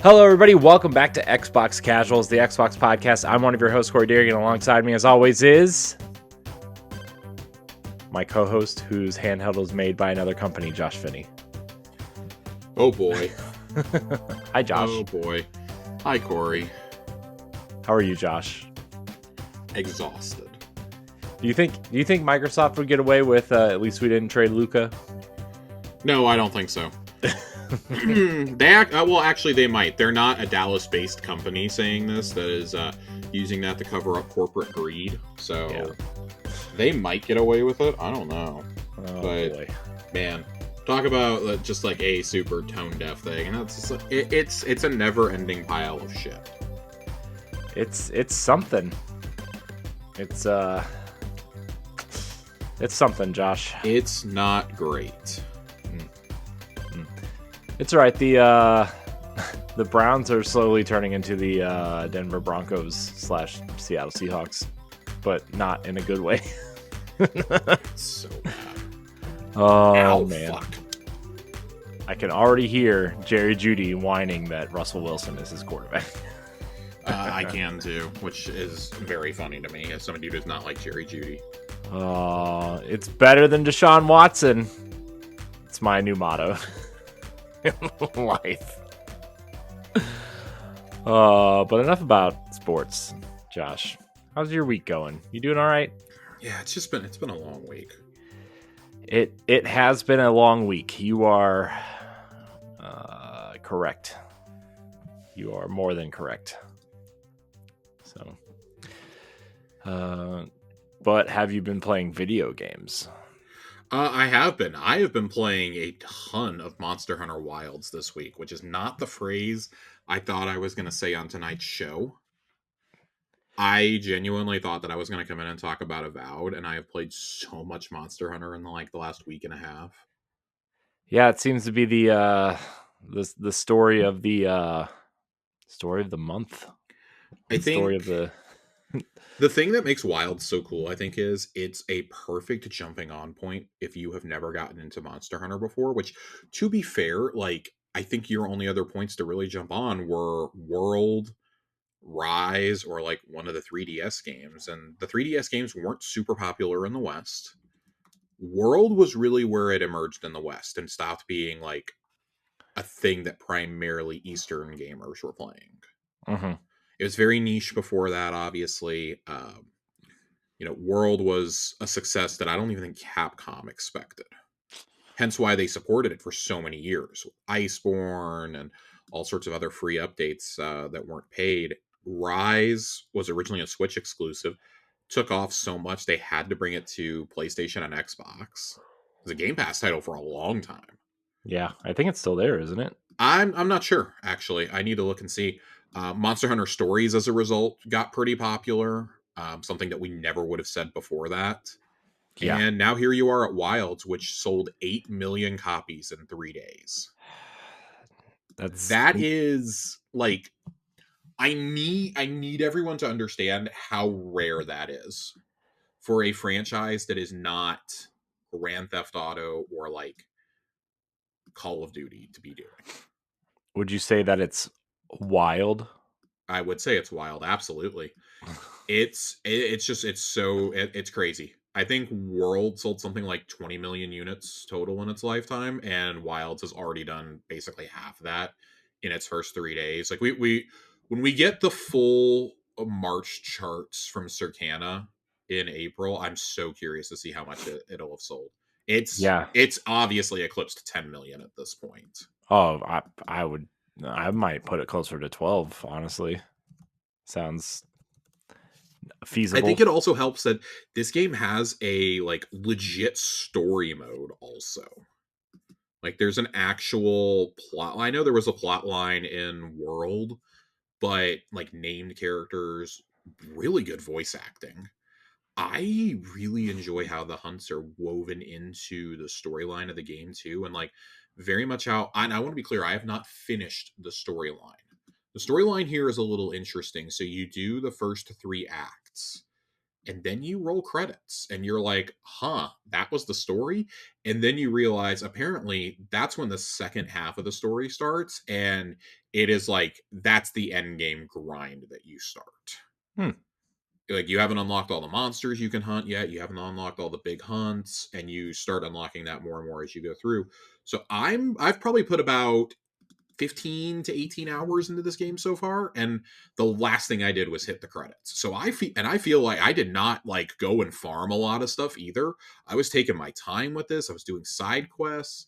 Hello, everybody. Welcome back to Xbox Casuals, the Xbox podcast. I'm one of your hosts, Corey Deering, and alongside me, as always, is my co-host, whose handheld was made by another company, Josh Finney. Oh boy. Hi, Josh. Oh boy. Hi, Corey. How are you, Josh? Exhausted. Do you think Microsoft would get away with at least we didn't trade Luca? No, I don't think so. Actually, they might. They're not a Dallas-based company saying this. That is using that to cover up corporate greed. So They might get away with it. I don't know. Oh, but boy. Man, talk about just like a super tone-deaf thing. And it's a never-ending pile of shit. It's something. It's something, Josh. It's not great. It's all right. The Browns are slowly turning into the Denver Broncos / Seattle Seahawks, but not in a good way. It's so bad. Oh, Ow, man. Fuck. I can already hear Jerry Jeudy whining that Russell Wilson is his quarterback. I can too, which is very funny to me as somebody who does not like Jerry Jeudy. It's better than Deshaun Watson. It's my new motto. Life. But enough about sports, Josh. How's your week going? You doing all right? Yeah, it's been a long week. It has been a long week. You are correct. You are more than correct. So, but have you been playing video games? I have been. I have been playing a ton of Monster Hunter Wilds this week, which is not the phrase I thought I was going to say on tonight's show. I genuinely thought that I was going to come in and talk about Avowed, and I have played so much Monster Hunter in the last week and a half. Yeah, it seems to be the story of the month. I think story of the the thing that makes Wild so cool, I think, is it's a perfect jumping on point if you have never gotten into Monster Hunter before, which, to be fair, I think your only other points to really jump on were World, Rise, or one of the 3DS games. And the 3DS games weren't super popular in the West. World was really where it emerged in the West and stopped being a thing that primarily Eastern gamers were playing. Mm-hmm. It was very niche before that, obviously. World was a success that I don't even think Capcom expected. Hence why they supported it for so many years. Iceborne and all sorts of other free updates that weren't paid. Rise was originally a Switch exclusive. Took off so much they had to bring it to PlayStation and Xbox. It was a Game Pass title for a long time. Yeah, I think it's still there, isn't it? I'm not sure, actually. I need to look and see. Monster Hunter Stories, as a result, got pretty popular. Something that we never would have said before that. Yeah. And now here you are at Wilds, which sold 8 million copies in 3 days. That is I need everyone to understand how rare that is for a franchise that is not Grand Theft Auto or Call of Duty to be doing. Would you say that it's wild? I would say it's wild, absolutely. It's crazy. I think World sold something like 20 million units total in its lifetime, and Wilds has already done basically half that in its first 3 days. When we get the full March charts from Circana in April, I'm so curious to see how much it'll have sold. It's obviously eclipsed 10 million at this point. Oh, I might put it closer to 12, honestly. Sounds feasible. I think it also helps that this game has a legit story mode also. There's an actual plot. I know there was a plot line in World, but named characters, really good voice acting. I really enjoy how the hunts are woven into the storyline of the game too, and very much how. And I want to be clear, I have not finished the storyline. The storyline here is a little interesting. So you do the first 3 acts, and then you roll credits and you're like, huh, that was the story. And then you realize apparently that's when the second half of the story starts, and it is like that's the end game grind that you start. Hmm. Like, you haven't unlocked all the monsters you can hunt yet, you haven't unlocked all the big hunts, and you start unlocking that more and more as you go through. So I've probably put about 15 to 18 hours into this game so far, and the last thing I did was hit the credits. So I feel like I did not like go and farm a lot of stuff either. I was taking my time with this. I was doing side quests.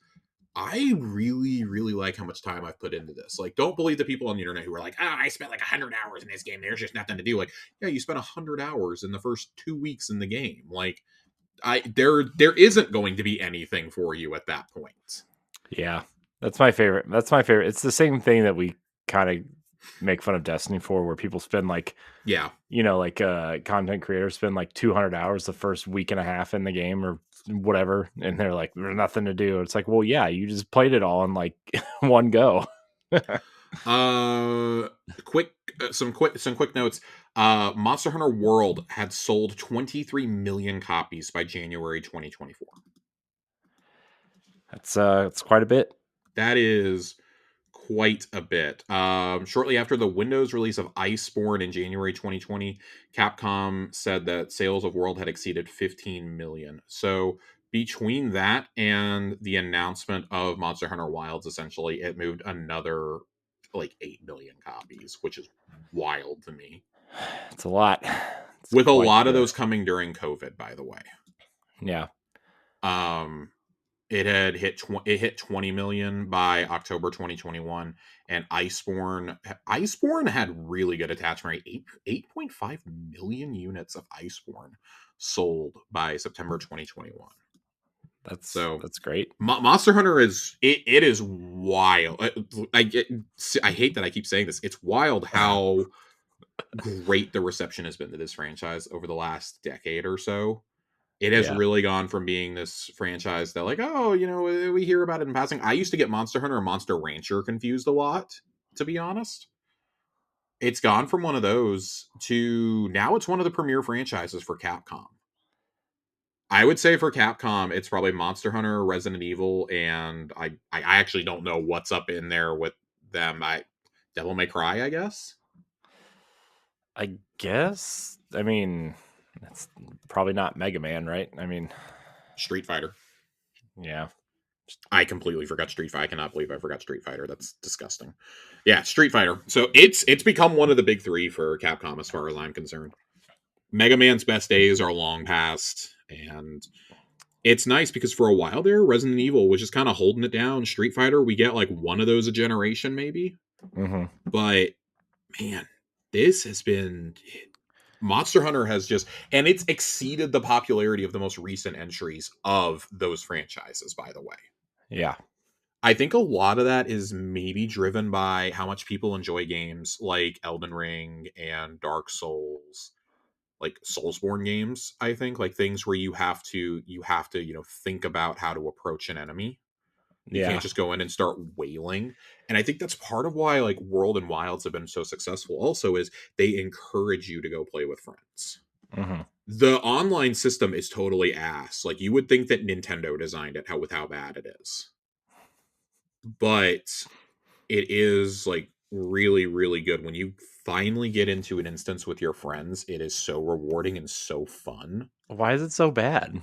I really, really like how much time I've put into this. Like, don't believe the people on the internet who are like, I spent like 100 hours in this game. There's just nothing to do. Like, yeah, you spent 100 hours in the first 2 weeks in the game. Like, there isn't going to be anything for you at that point. Yeah, that's my favorite. That's my favorite. It's the same thing that we kind of make fun of Destiny for, where people spend like, Yeah. like content creators spend like 200 hours the first week and a half in the game or whatever, and they're like, there's nothing to do. It's like, well, yeah, you just played it all in like one go. Uh, quick, some quick notes. Monster Hunter World had sold 23 million copies by January 2024. It's quite a bit. That is quite a bit. Shortly after the Windows release of Iceborne in January 2020, Capcom said that sales of World had exceeded 15 million. So between that and the announcement of Monster Hunter Wilds, essentially, it moved another like 8 million copies, which is wild to me. It's a lot. It's With a quite lot of those coming during COVID, by the way. yeah. Um, it hit 20 million by October 2021, and Iceborne had really good attachment rate. 8.5 million units of Iceborne sold by September 2021. So That's great. Monster Hunter it is wild. I hate that I keep saying this. It's wild how great the reception has been to this franchise over the last decade or so. It has Yeah. really gone from being this franchise that, like, oh, we hear about it in passing. I used to get Monster Hunter and Monster Rancher confused a lot, to be honest. It's gone from one of those to now it's one of the premier franchises for Capcom. I would say for Capcom, it's probably Monster Hunter, Resident Evil, and I actually don't know what's up in there with them. Devil May Cry, I guess. I guess. I mean, it's probably not Mega Man, right? I mean, Street Fighter. yeah. I completely forgot Street Fighter. I cannot believe I forgot Street Fighter. That's disgusting. Yeah, Street Fighter. So it's become one of the big three for Capcom as far as I'm concerned. Mega Man's best days are long past, and it's nice because for a while there, Resident Evil was just kind of holding it down. Street Fighter, we get like one of those a generation, maybe. Mm-hmm. But man, this has been Monster Hunter has just, and it's exceeded the popularity of the most recent entries of those franchises, by the way. Yeah. I think a lot of that is maybe driven by how much people enjoy games like Elden Ring and Dark Souls, like Soulsborne games. I think like things where you have to think about how to approach an enemy. You Yeah. can't just go in and start wailing. And I think that's part of why like World and Wilds have been so successful. Also, is they encourage you to go play with friends. Mm-hmm. The online system is totally ass. Like, you would think that Nintendo designed it with how bad it is, but it is like really, really good when you finally get into an instance with your friends. It is so rewarding and so fun. Why is it so bad?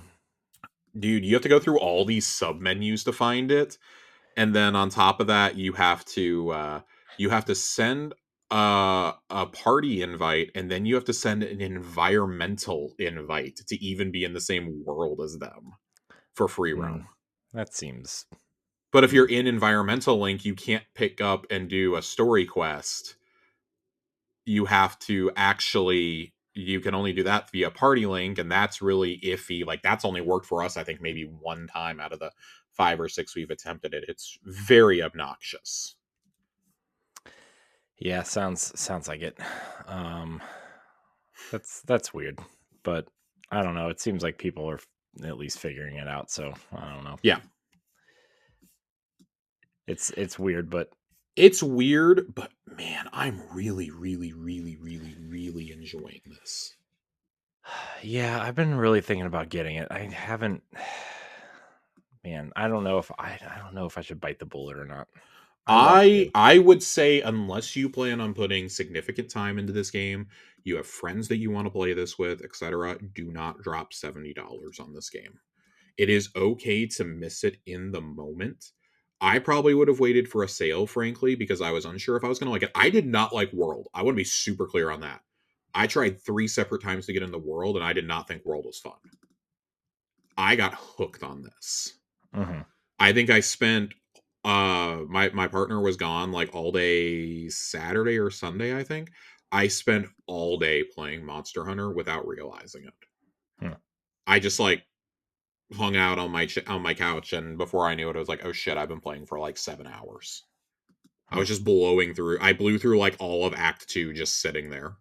Dude, you have to go through all these sub menus to find it, and then on top of that, you have to send a party invite, and then you have to send an environmental invite to even be in the same world as them for free Mm, roam. that seems. But if you're in environmental link, you can't pick up and do a story quest. You have to actually, you can only do that via party link, and that's really iffy. Like, that's only worked for us, I think, maybe one time out of the 5 or 6 we've attempted it. It's very obnoxious. Yeah, sounds like it. Um, that's weird, but I don't know. It seems like people are at least figuring it out. So I don't know. Yeah, It's weird, but it's weird, but man, I'm really, really, really, really, really enjoying this. Yeah, I've been really thinking about getting it. I haven't. Man, I don't know if I should bite the bullet or not. I'd love I to. I would say unless you plan on putting significant time into this game, you have friends that you want to play this with, etc., do not drop $70 on this game. It is okay to miss it in the moment. I probably would have waited for a sale, frankly, because I was unsure if I was going to like it. I did not like World. I want to be super clear on that. I tried 3 separate times to get into World, and I did not think World was fun. I got hooked on this. Hmm. I think I spent my partner was gone like all day Saturday or Sunday, I think. I spent all day playing Monster Hunter without realizing it. Hmm. I just like hung out on on my couch, and before I knew it, I was like, "Oh shit, I've been playing for like 7 hours." I Hmm. was just blowing through. I blew through like all of Act Two just sitting there.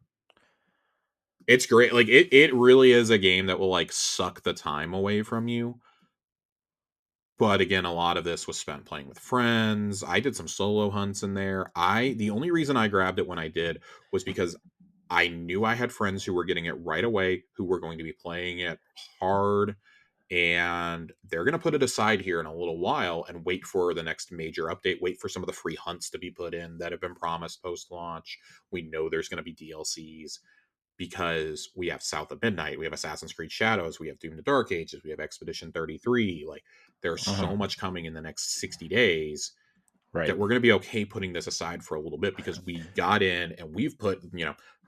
It's great. Like it really is a game that will like suck the time away from you. But again, a lot of this was spent playing with friends. I did some solo hunts in there. The only reason I grabbed it when I did was because I knew I had friends who were getting it right away, who were going to be playing it hard, and they're going to put it aside here in a little while and wait for the next major update, wait for some of the free hunts to be put in that have been promised post launch. We know there's going to be DLCs because we have South of Midnight, we have Assassin's Creed Shadows, we have Doom the Dark Ages, we have Expedition 33. Like there's Hmm. so much coming in the next 60 days Right. that we're going to be okay putting this aside for a little bit because we got in and we've put,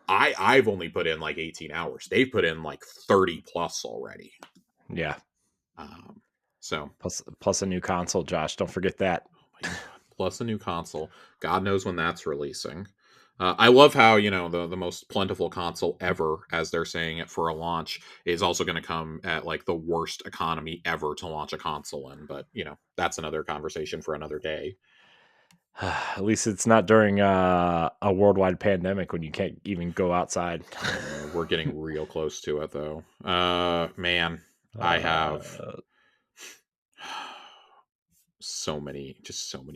I've only put in like 18 hours. They've put in like 30 plus already. Yeah. Um, so, Plus a new console, Josh. Don't forget that. oh my god, plus a new console. God knows when that's releasing. I love how the most plentiful console ever, as they're saying it for a launch, is also going to come at like the worst economy ever to launch a console in. But that's another conversation for another day. At least it's not during a worldwide pandemic when you can't even go outside. We're getting real close to it though. Man, I have uh, so many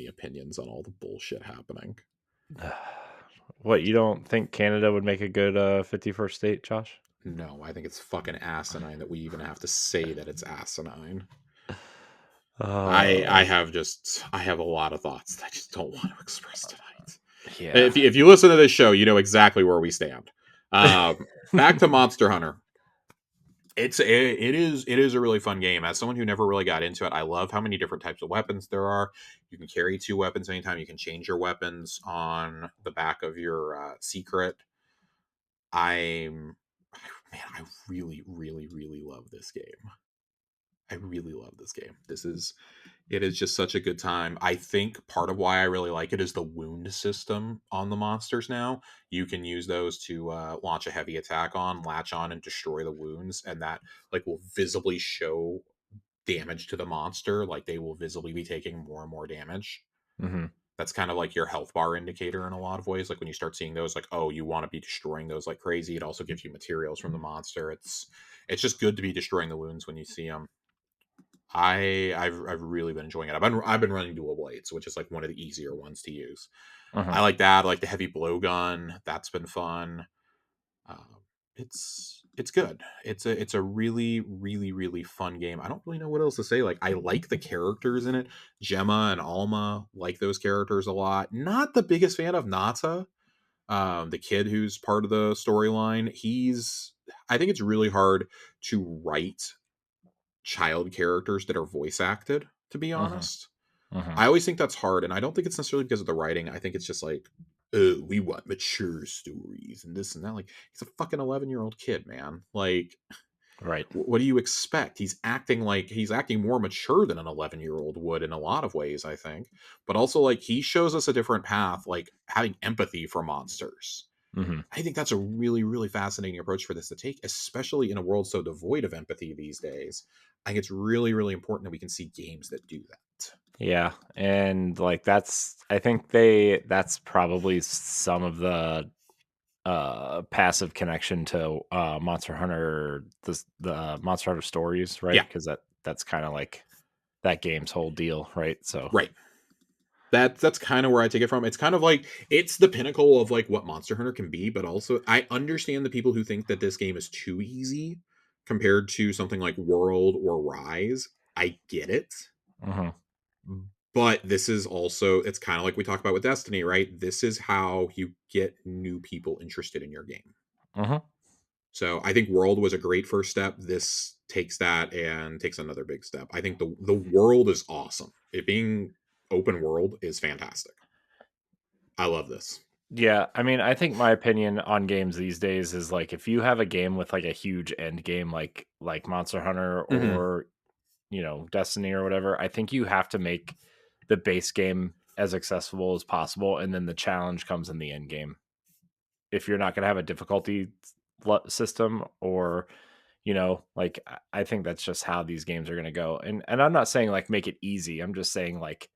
opinions on all the bullshit happening. what, you don't think Canada would make a good 51st state, Josh? No, I think it's fucking asinine that we even have to say that it's asinine. I Oh, have I have a lot of thoughts that I just don't want to express tonight. yeah. If you listen to this show, you know exactly where we stand. Back to Monster Hunter. It is a really fun game. As someone who never really got into it, I love how many different types of weapons there are. You can carry 2 weapons anytime. You can change your weapons on the back of your secret. I'm Man, I really, really, really love this game. I really love this game. It is just such a good time. I think part of why I really like it is the wound system on the monsters now. You can use those to launch a heavy attack on, latch on, and destroy the wounds, and that like will visibly show damage to the monster. Like they will visibly be taking more and more damage. Hmm. That's kind of like your health bar indicator in a lot of ways. Like when you start seeing those, like, oh, you want to be destroying those like crazy. It also gives you materials from the monster. It's just good to be destroying the wounds when you see them. I've really been enjoying it. I've been running dual blades, which is like one of the easier ones to use. I Hmm. like that. I like the heavy blowgun. That's been fun. Um, it's good. It's a really really really fun game. I don't really know what else to say. Like I like the characters in it. Gemma and Alma, like those characters a lot. Not the biggest fan of Nata, the kid who's part of the storyline. I think it's really hard to write child characters that are voice acted, to be Hmm. honest. Hmm. I always think that's hard, and I don't think it's necessarily because of the writing. I think it's just like, oh, we want mature stories and this and that. Like, he's a fucking 11-year-old kid, man. Like, Right. what do you expect? He's acting more mature than an 11-year-old would in a lot of ways, I think. But also, like, he shows us a different path, like having empathy for monsters. Hmm. I think that's a really, really fascinating approach for this to take, especially in a world so devoid of empathy these days. I think it's really, really important that we can see games that do that. Yeah, and like I think that's probably some of the passive connection to Monster Hunter, the Monster Hunter stories, right? Yeah, Because that's kind of like that game's whole deal, right? So right. That's kind of where I take it from. It's kind of like it's the pinnacle of like what Monster Hunter can be, but also I understand the people who think that this game is too easy compared to something like World or Rise. I get it. Hmm. But this is also it's kind of like we talk about with Destiny, right? This is how you get new people interested in your game. Hmm. So I think World was a great first step. This takes that and takes another big step. I think the world is awesome. It being open world is fantastic. I love this. Yeah, I mean, I think my opinion on games these days is like if you have a game with like a huge end game, like Monster Hunter Hmm. or Destiny or whatever, I think you have to make the base game as accessible as possible, and then the challenge comes in the end game. If you're not going to have a difficulty system, or like I think that's just how these games are going to go. And I'm not saying like make it easy. I'm just saying like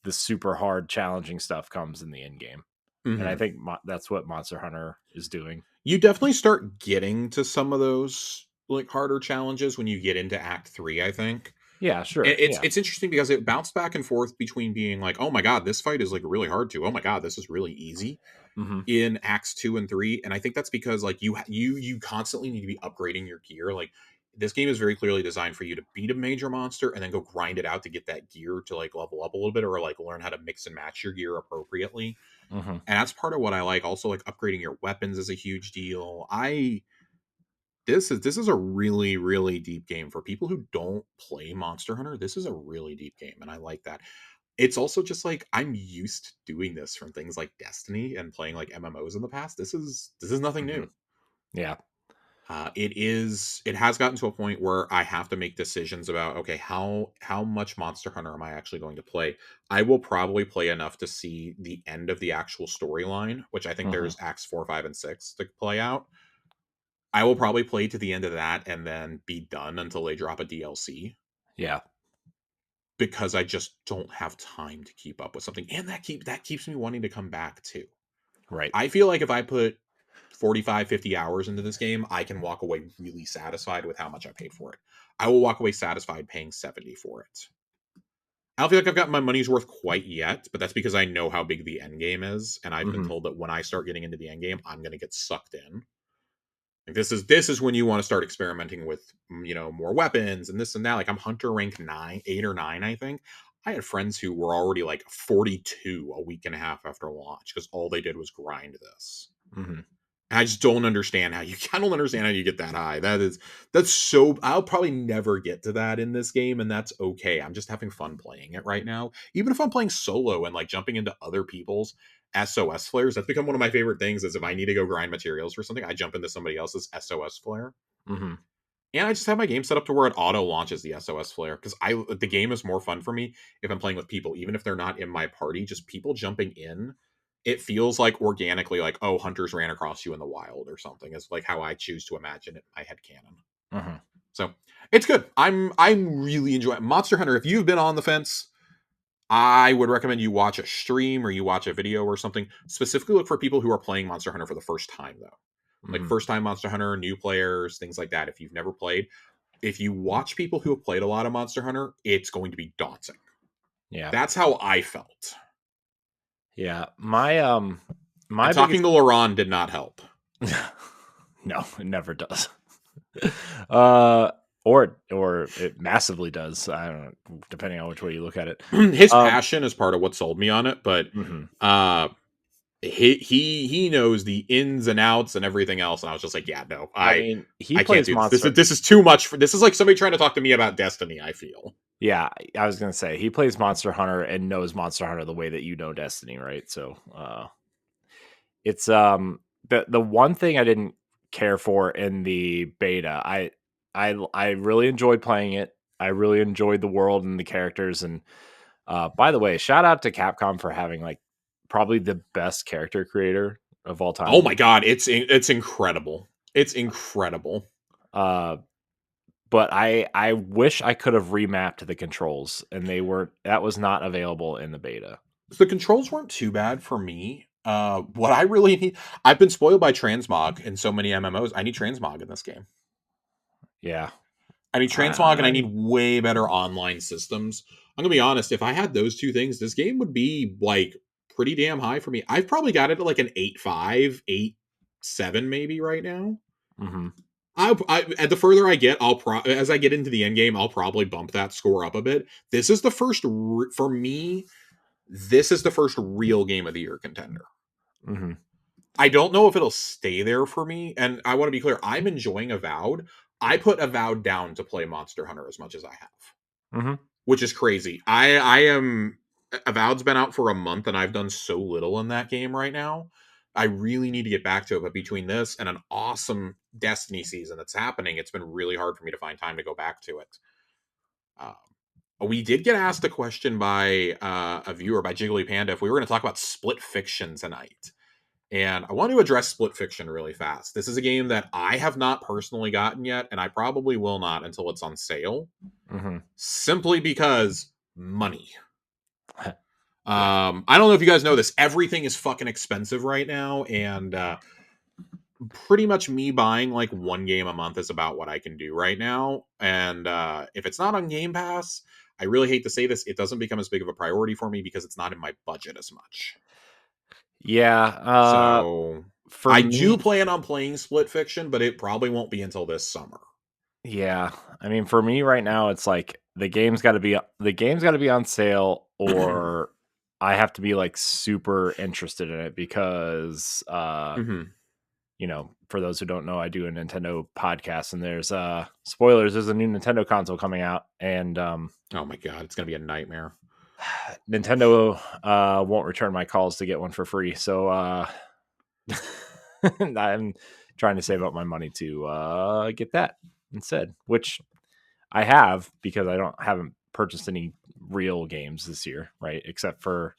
the super hard challenging stuff comes in the end game. And I Hmm. think that's what Monster Hunter is doing. You definitely start getting to some of those like harder challenges when you get into Act 3, I think. Yeah, And sure. it's Yeah. it's interesting because it bounced back and forth between being like, "Oh my god, this fight is like really hard to. Oh my god, this is really easy." Hmm. In Acts 2 and 3, and I think that's because like you constantly need to be upgrading your gear. Like this game is very clearly designed for you to beat a major monster and then go grind it out to get that gear to like level up a little bit or like learn how to mix and match your gear appropriately. Hmm. And that's part of what I like. Also, like upgrading your weapons is a huge deal. I this is a really really deep game for people who don't play Monster Hunter. This is a really deep game, and I like that. It's also just like I'm used to doing this from things like Destiny and playing like MMOs in the past. This is nothing Hmm. new. Yeah. It has gotten to a point where I have to make decisions about okay how much Monster Hunter am I actually going to play. I will probably play enough to see the end of the actual storyline, which I think Hmm. there's acts 4, 5, and 6 to play out. I will probably play to the end of that and then be done until they drop a DLC Yeah. because I just don't have time to keep up with something, and that keeps me wanting to come back too. Right. I feel like if I put 45, 50 hours into this game, I can walk away really satisfied with how much I paid for it. I will walk away satisfied paying 70 for it. I don't feel like I've gotten my money's worth quite yet, but that's because I know how big the end game is, and I've been Hmm. told that when I start getting into the end game, I'm going to get sucked in. Like this is when you want to start experimenting with more weapons and this and that. Like I'm hunter rank 8 or 9, I think. I had friends who were already like 42 a week and a half after launch because all they did was grind this. Hmm. I just don't understand how you I don't understand how you get that high. That's so I'll probably never get to that in this game, and that's okay. I'm just having fun playing it right now. Even if I'm playing solo and like jumping into other people's SOS flares, that's become one of my favorite things is if I need to go grind materials for something, I jump into somebody else's SOS flare. Hmm. And I just have my game set up to where it auto launches the SOS flare because I the game is more fun for me if I'm playing with people, even if they're not in my party. Just people jumping in, it feels like organically, like oh, hunters ran across you in the wild or something. Is like how I choose to imagine it in my head canon. Hmm. So it's good. I'm really enjoying Monster Hunter. If you've been on the fence, I would recommend you watch a stream or you watch a video or something. Specifically, look for people who are playing Monster Hunter for the first time though, like Hmm. first time Monster Hunter, new players, things like that. If you've never played if you watch people who have played a lot of Monster Hunter, it's going to be daunting. Yeah. That's how I felt. Yeah. My And talking biggest to Laurent did not help. no, it never does. uh or it massively does. I don't know, depending on which way you look at it. His Um passion is part of what sold me on it, but mhm. uh he knows the ins and outs and everything else, and I was just like, yeah, no, I I mean, he I can't plays do this. This Monster. is this is too much for this is like somebody trying to talk to me about Destiny, I feel. Yeah, I was gonna say he plays Monster Hunter and knows Monster Hunter the way that you know Destiny, right? So it's the one thing I didn't care for in the beta. I really enjoyed playing it. I really enjoyed the world and the characters. And by the way, shout out to Capcom for having like probably the best character creator of all Oh time. my god, it's incredible. It's incredible. Uh, but I wish I could have remapped the controls, and they weren't. That was not available in the beta. The controls weren't too bad for me. What I really need, I've been spoiled by transmog in so many MMOs. I need transmog in this game. Yeah, I need transmog, and I I need way better online systems. I'm gonna be honest. If I had those two things, this game would be like pretty damn high for me. I've probably got it at like an 8.5, 8.7 maybe right now. Hmm. And the further I get, as I get into the end game, I'll probably bump that score up a bit. This is the first for me. This is the first real game of the year contender. Hmm. I don't know if it'll stay there for me, and I want to be clear. I'm enjoying Avowed. I put Avowed down to play Monster Hunter as much as I have, Hmm. which is crazy. I am Avowed's been out for a month, and I've done so little in that game right now. I really need to get back to it, but between this and an awesome Destiny season that's happening, it's been really hard for me to find time to go back to it. Um, we did get asked a question by a viewer, by Jiggly Panda, if we were going to talk about Split Fiction tonight. And I want to address Split Fiction really fast. This is a game that I have not personally gotten yet, and I probably will not until it's on sale, Hmm. simply because money. Yeah. I don't know if you guys know this. Everything is fucking expensive right now, and pretty much me buying like one game a month is about what I can do right now. And if it's not on Game Pass, I really hate to say this, it doesn't become as big of a priority for me because it's not in my budget as much. Yeah. So For I do me, plan on playing Split Fiction, but it probably won't be until this summer. yeah. I mean, for me right now, it's like the game's got to be on sale, or I have to be like super interested in it because Hmm. for those who don't know, I do a Nintendo podcast, and there's spoilers, there's a new Nintendo console coming out, and Oh my god, it's gonna be a nightmare. Nintendo won't return my calls to get one for free. So I'm trying to save up my money to get that instead, which I have because haven't purchased any real games this year, right? Except for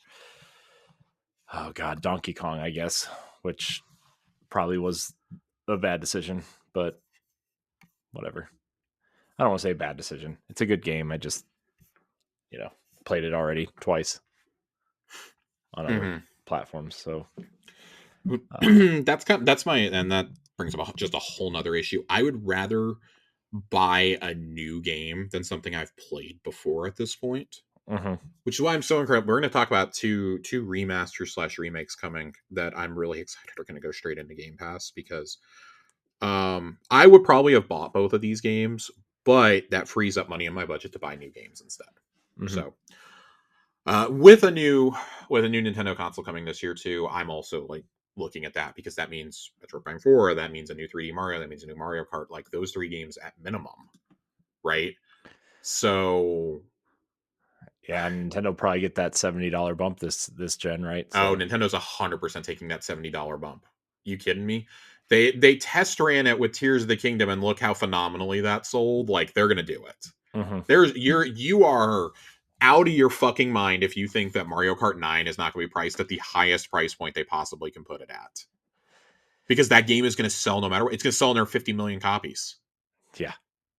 Donkey Kong, I guess, which probably was a bad decision, but whatever. I don't want to say bad decision. It's a good game. I just, you know, played it already twice on other Hmm. platforms. So, That's my, and that brings up just a whole nother issue. I would rather buy a new game than something I've played before at this point. mhm, Which is why I'm so incredible. We're going to talk about two remasters slash remakes coming that I'm really excited are going to go straight into Game Pass because I would probably have bought both of these games, but that frees up money in my budget to buy new games instead. mhm. So with a new Nintendo console coming this year too, I'm also like looking at that because that means Metroid Prime 4, that means a new 3D Mario, that means a new Mario Kart, like those three games at minimum, right? So Yeah, Nintendo probably get that $70 bump this gen, right? oh, So, Nintendo's 100% taking that $70 bump. You kidding me? They test ran it with Tears of the Kingdom and look how phenomenally that sold. Like they're gonna do it. mhm. You are out of your fucking mind if you think that Mario Kart 9 is not going to be priced at the highest price point they possibly can put it at. Because that game is going to sell no matter what. It's going to sell in their 50 million copies. Yeah,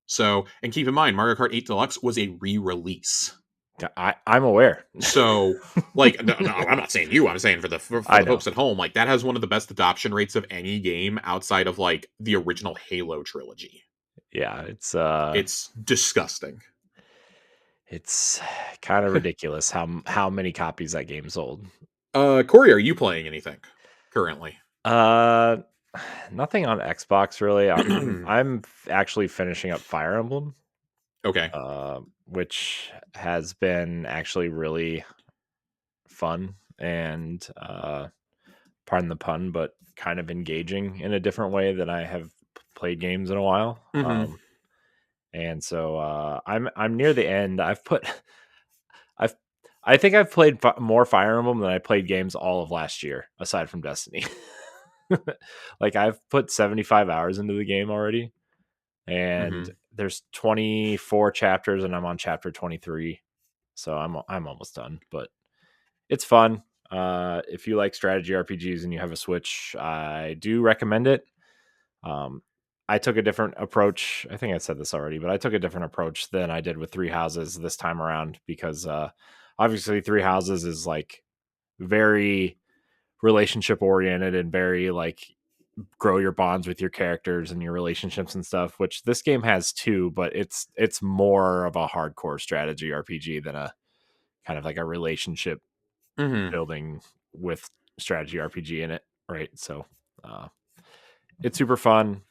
So, and keep in mind, Mario Kart 8 Deluxe was a re-release. yeah, I'm aware. So, like, no, I'm not saying you. I'm saying for I the know. folks at home. Like, that has one of the best adoption rates of any game outside of like the original Halo trilogy. Yeah, It's disgusting. it's kind of ridiculous how many copies that game sold. Corey, are you playing anything currently? Uh, Nothing on Xbox really. I'm actually finishing up Fire Emblem, Okay. which has been actually really fun and pardon the pun, but kind of engaging in a different way than I have played games in a while. Hmm. And so I'm near the end. I've I think I've played more Fire Emblem than I played games all of last year, aside from Destiny. Like I've put 75 hours into the game already, and Hmm. there's 24 chapters, and I'm on chapter 23, so I'm almost done. But it's fun. If you like strategy RPGs and you have a Switch, I do recommend it. Um, I took a different approach. I think I said this already, but I took a different approach than I did with Three Houses this time around because obviously Three Houses is like very relationship oriented and very like grow your bonds with your characters and your relationships and stuff, which this game has too, but it's more of a hardcore strategy RPG than kind of like a relationship Hmm. building with strategy RPG in it, right? So uh, it's super fun.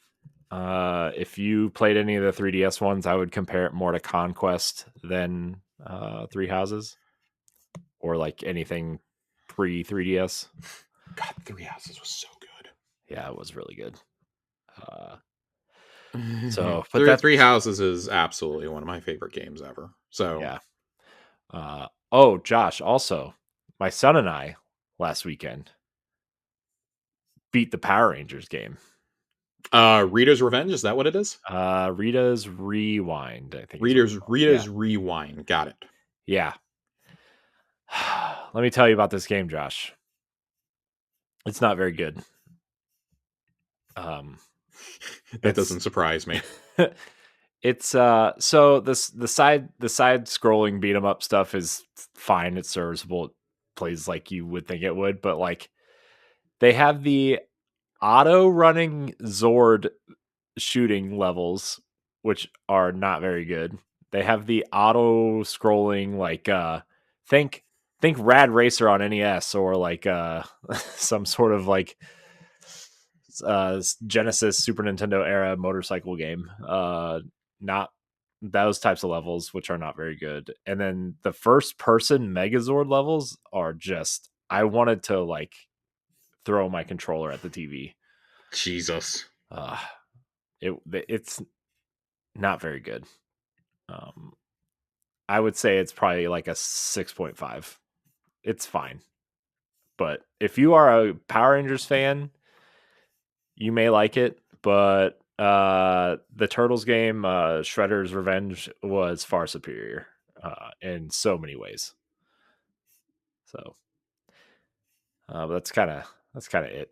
If you played any of the 3DS ones, I would compare it more to Conquest than Three Houses or like anything pre 3DS. God, Three Houses was so Yeah, it was really good. Uh, good. so, but that's Three Houses is absolutely one of my favorite games ever. So, yeah. Oh, Josh, also, my son and I last weekend beat the Power Rangers game. Rita's Revenge, is that what it is? Rita's Rewind, I think is what it's Rita's called. Yeah. Rita's Rewind. Got it. Yeah. Let me tell you about this game, Josh. It's not very good. Um, That it's doesn't surprise me. it's so this the side scrolling beat 'em up stuff is fine. It's serviceable. It plays like you would think it would, but like they have the auto running Zord shooting levels, which are not very good. They have the auto scrolling like think think Rad Racer on NES or like some sort of like Genesis Super Nintendo era motorcycle game. Not those types of levels, which are not very good. And then the first person Megazord levels are just I wanted to like throw my controller at the TV. Jesus. Uh, it's not very good. Um, I would say it's probably like a 6.5. It's fine. But if you are a Power Rangers fan, you may like it. But the Turtles game, Shredder's Revenge, was far superior in so many ways. So that's kind of it.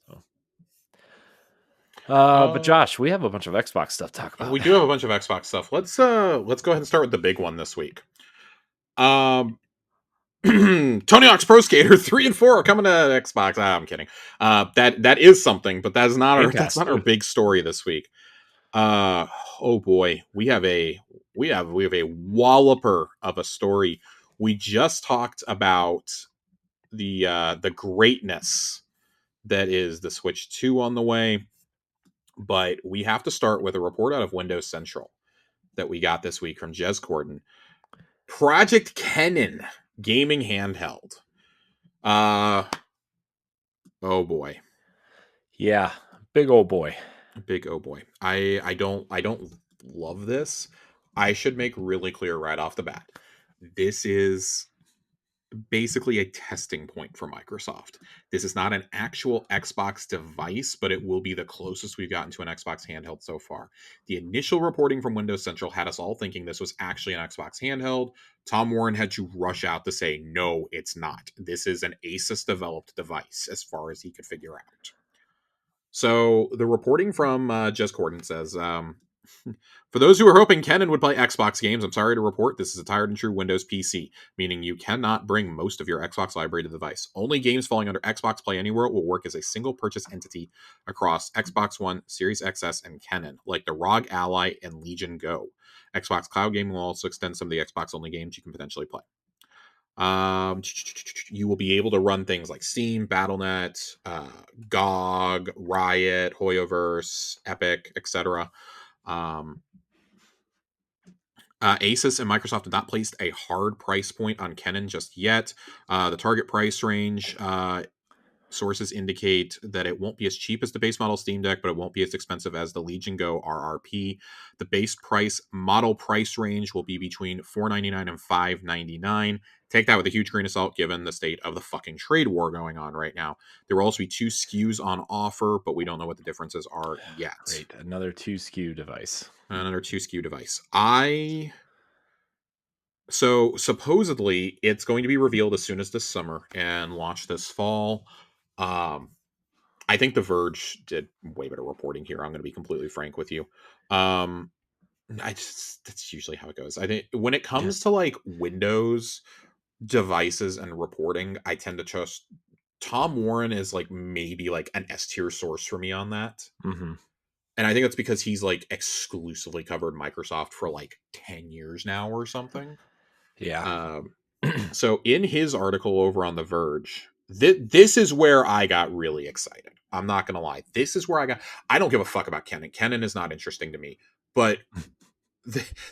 So, but Uh, Josh, we have a bunch of Xbox stuff to talk about. we do have a bunch of Xbox stuff. Let's go ahead and start with the big one this week. Um, Tony Hawk's Pro Skater 3 and 4 are coming to Xbox. I'm kidding. That is something, but that's not Game that's Pass not our too. big story this week. Uh oh boy, we have a walloper of a story. We just talked about the greatness that is the Switch 2 on the way, but we have to start with a report out of Windows Central that we got this week from Jez Corden. Project Kennen gaming handheld. Uh oh boy. Yeah, big old boy. Big oh boy. I don't love this. I should make really clear right off the bat. This is basically a testing point for Microsoft. This is not an actual Xbox device, but it will be the closest we've gotten to an Xbox handheld so far. The initial reporting from Windows Central had us all thinking this was actually an Xbox handheld. Tom Warren had to rush out to say, no, it's not. This is an Asus developed device as far as he could figure out. So the reporting from Jez Corden says, for those who are hoping Kennen would play Xbox games, I'm sorry to report this is a tired and true Windows PC, meaning you cannot bring most of your Xbox library to the device. Only games falling under Xbox Play Anywhere will work as a single purchase entity across Xbox One, Series XS, and Kennen, like the ROG Ally and Legion Go. Xbox Cloud Gaming will also extend some of the Xbox only games you can potentially play. You will be able to run things like Steam, Battle.net, GOG, Riot, Hoyoverse, Epic, etc. Um, Asus and Microsoft have not placed a hard price point on Kennen just yet. The target price range sources indicate that it won't be as cheap as the base model Steam Deck, but it won't be as expensive as the Legion Go RRP. The base price model price range will be between $499 and $599. Take that with a huge grain of salt, given the state of the fucking trade war going on right now. There will also be 2 SKUs on offer, but we don't know what the differences are yet. Great, another 2 SKU device. Another 2 SKU device. So supposedly it's going to be revealed as soon as this summer and launch this fall. Um, I think The Verge did way better reporting here. I'm going to be completely frank with you. Um, that's usually how it goes. I think when it Yeah. comes to like Windows devices and reporting, I tend to trust Tom Warren is like maybe like an S tier source for me on that. Hmm. And I think that's because he's like exclusively covered Microsoft for like 10 years now or something. Yeah. Um, so in his article over on The Verge, this is where I got really excited. I'm not gonna lie. This is where I don't give a fuck about Kennen. Kennen is not interesting to me. But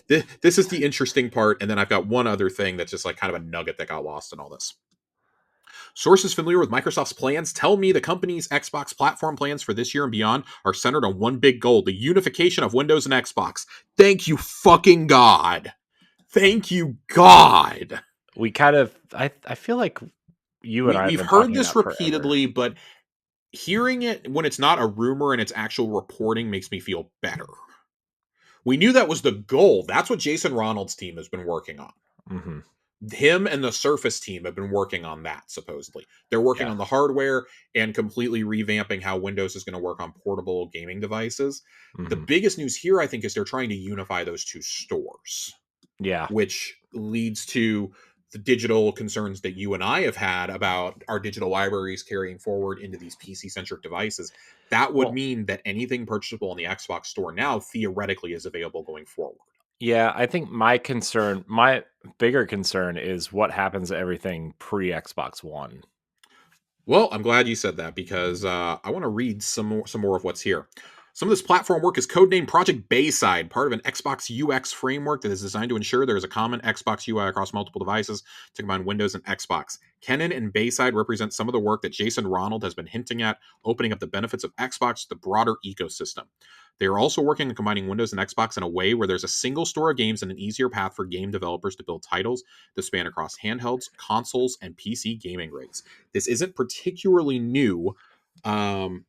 this is the interesting part. And then I've got one other thing that's just like kind of a nugget that got lost in all this. Sources familiar with Microsoft's plans tell me the company's Xbox platform plans for this year and beyond are centered on one big goal: the unification of Windows and Xbox. Thank you, fucking God. Thank you, God. We kind of I feel like you and I have We've been heard talking this that forever. repeatedly, but hearing it when it's not a rumor and it's actual reporting makes me feel better. We knew that was the goal. That's what Jason Ronald's team has been working on. Mhm. Him and the Surface team have been working on that, supposedly. They're working Yeah. on the hardware and completely revamping how Windows is going to work on portable gaming devices. The Mhm. biggest news here, I think, is they're trying to unify those two stores, Yeah. which leads to the digital concerns that you and I have had about our digital libraries carrying forward into these PC centric devices. That would Well, mean that anything purchasable in the Xbox store now theoretically is available going forward. yeah, I think my bigger concern is what happens to everything pre Xbox One. Well, I'm glad you said that because I want to read some more of what's here. Some of this platform work is codenamed Project Bayside, part of an Xbox UX framework that is designed to ensure there is a common Xbox UI across multiple devices to combine Windows and Xbox. Kennen and Bayside represent some of the work that Jason Ronald has been hinting at, opening up the benefits of Xbox to the broader ecosystem. They are also working on combining Windows and Xbox in a way where there's a single store of games and an easier path for game developers to build titles that span across handhelds, consoles, and PC gaming rigs. This isn't particularly new. Um,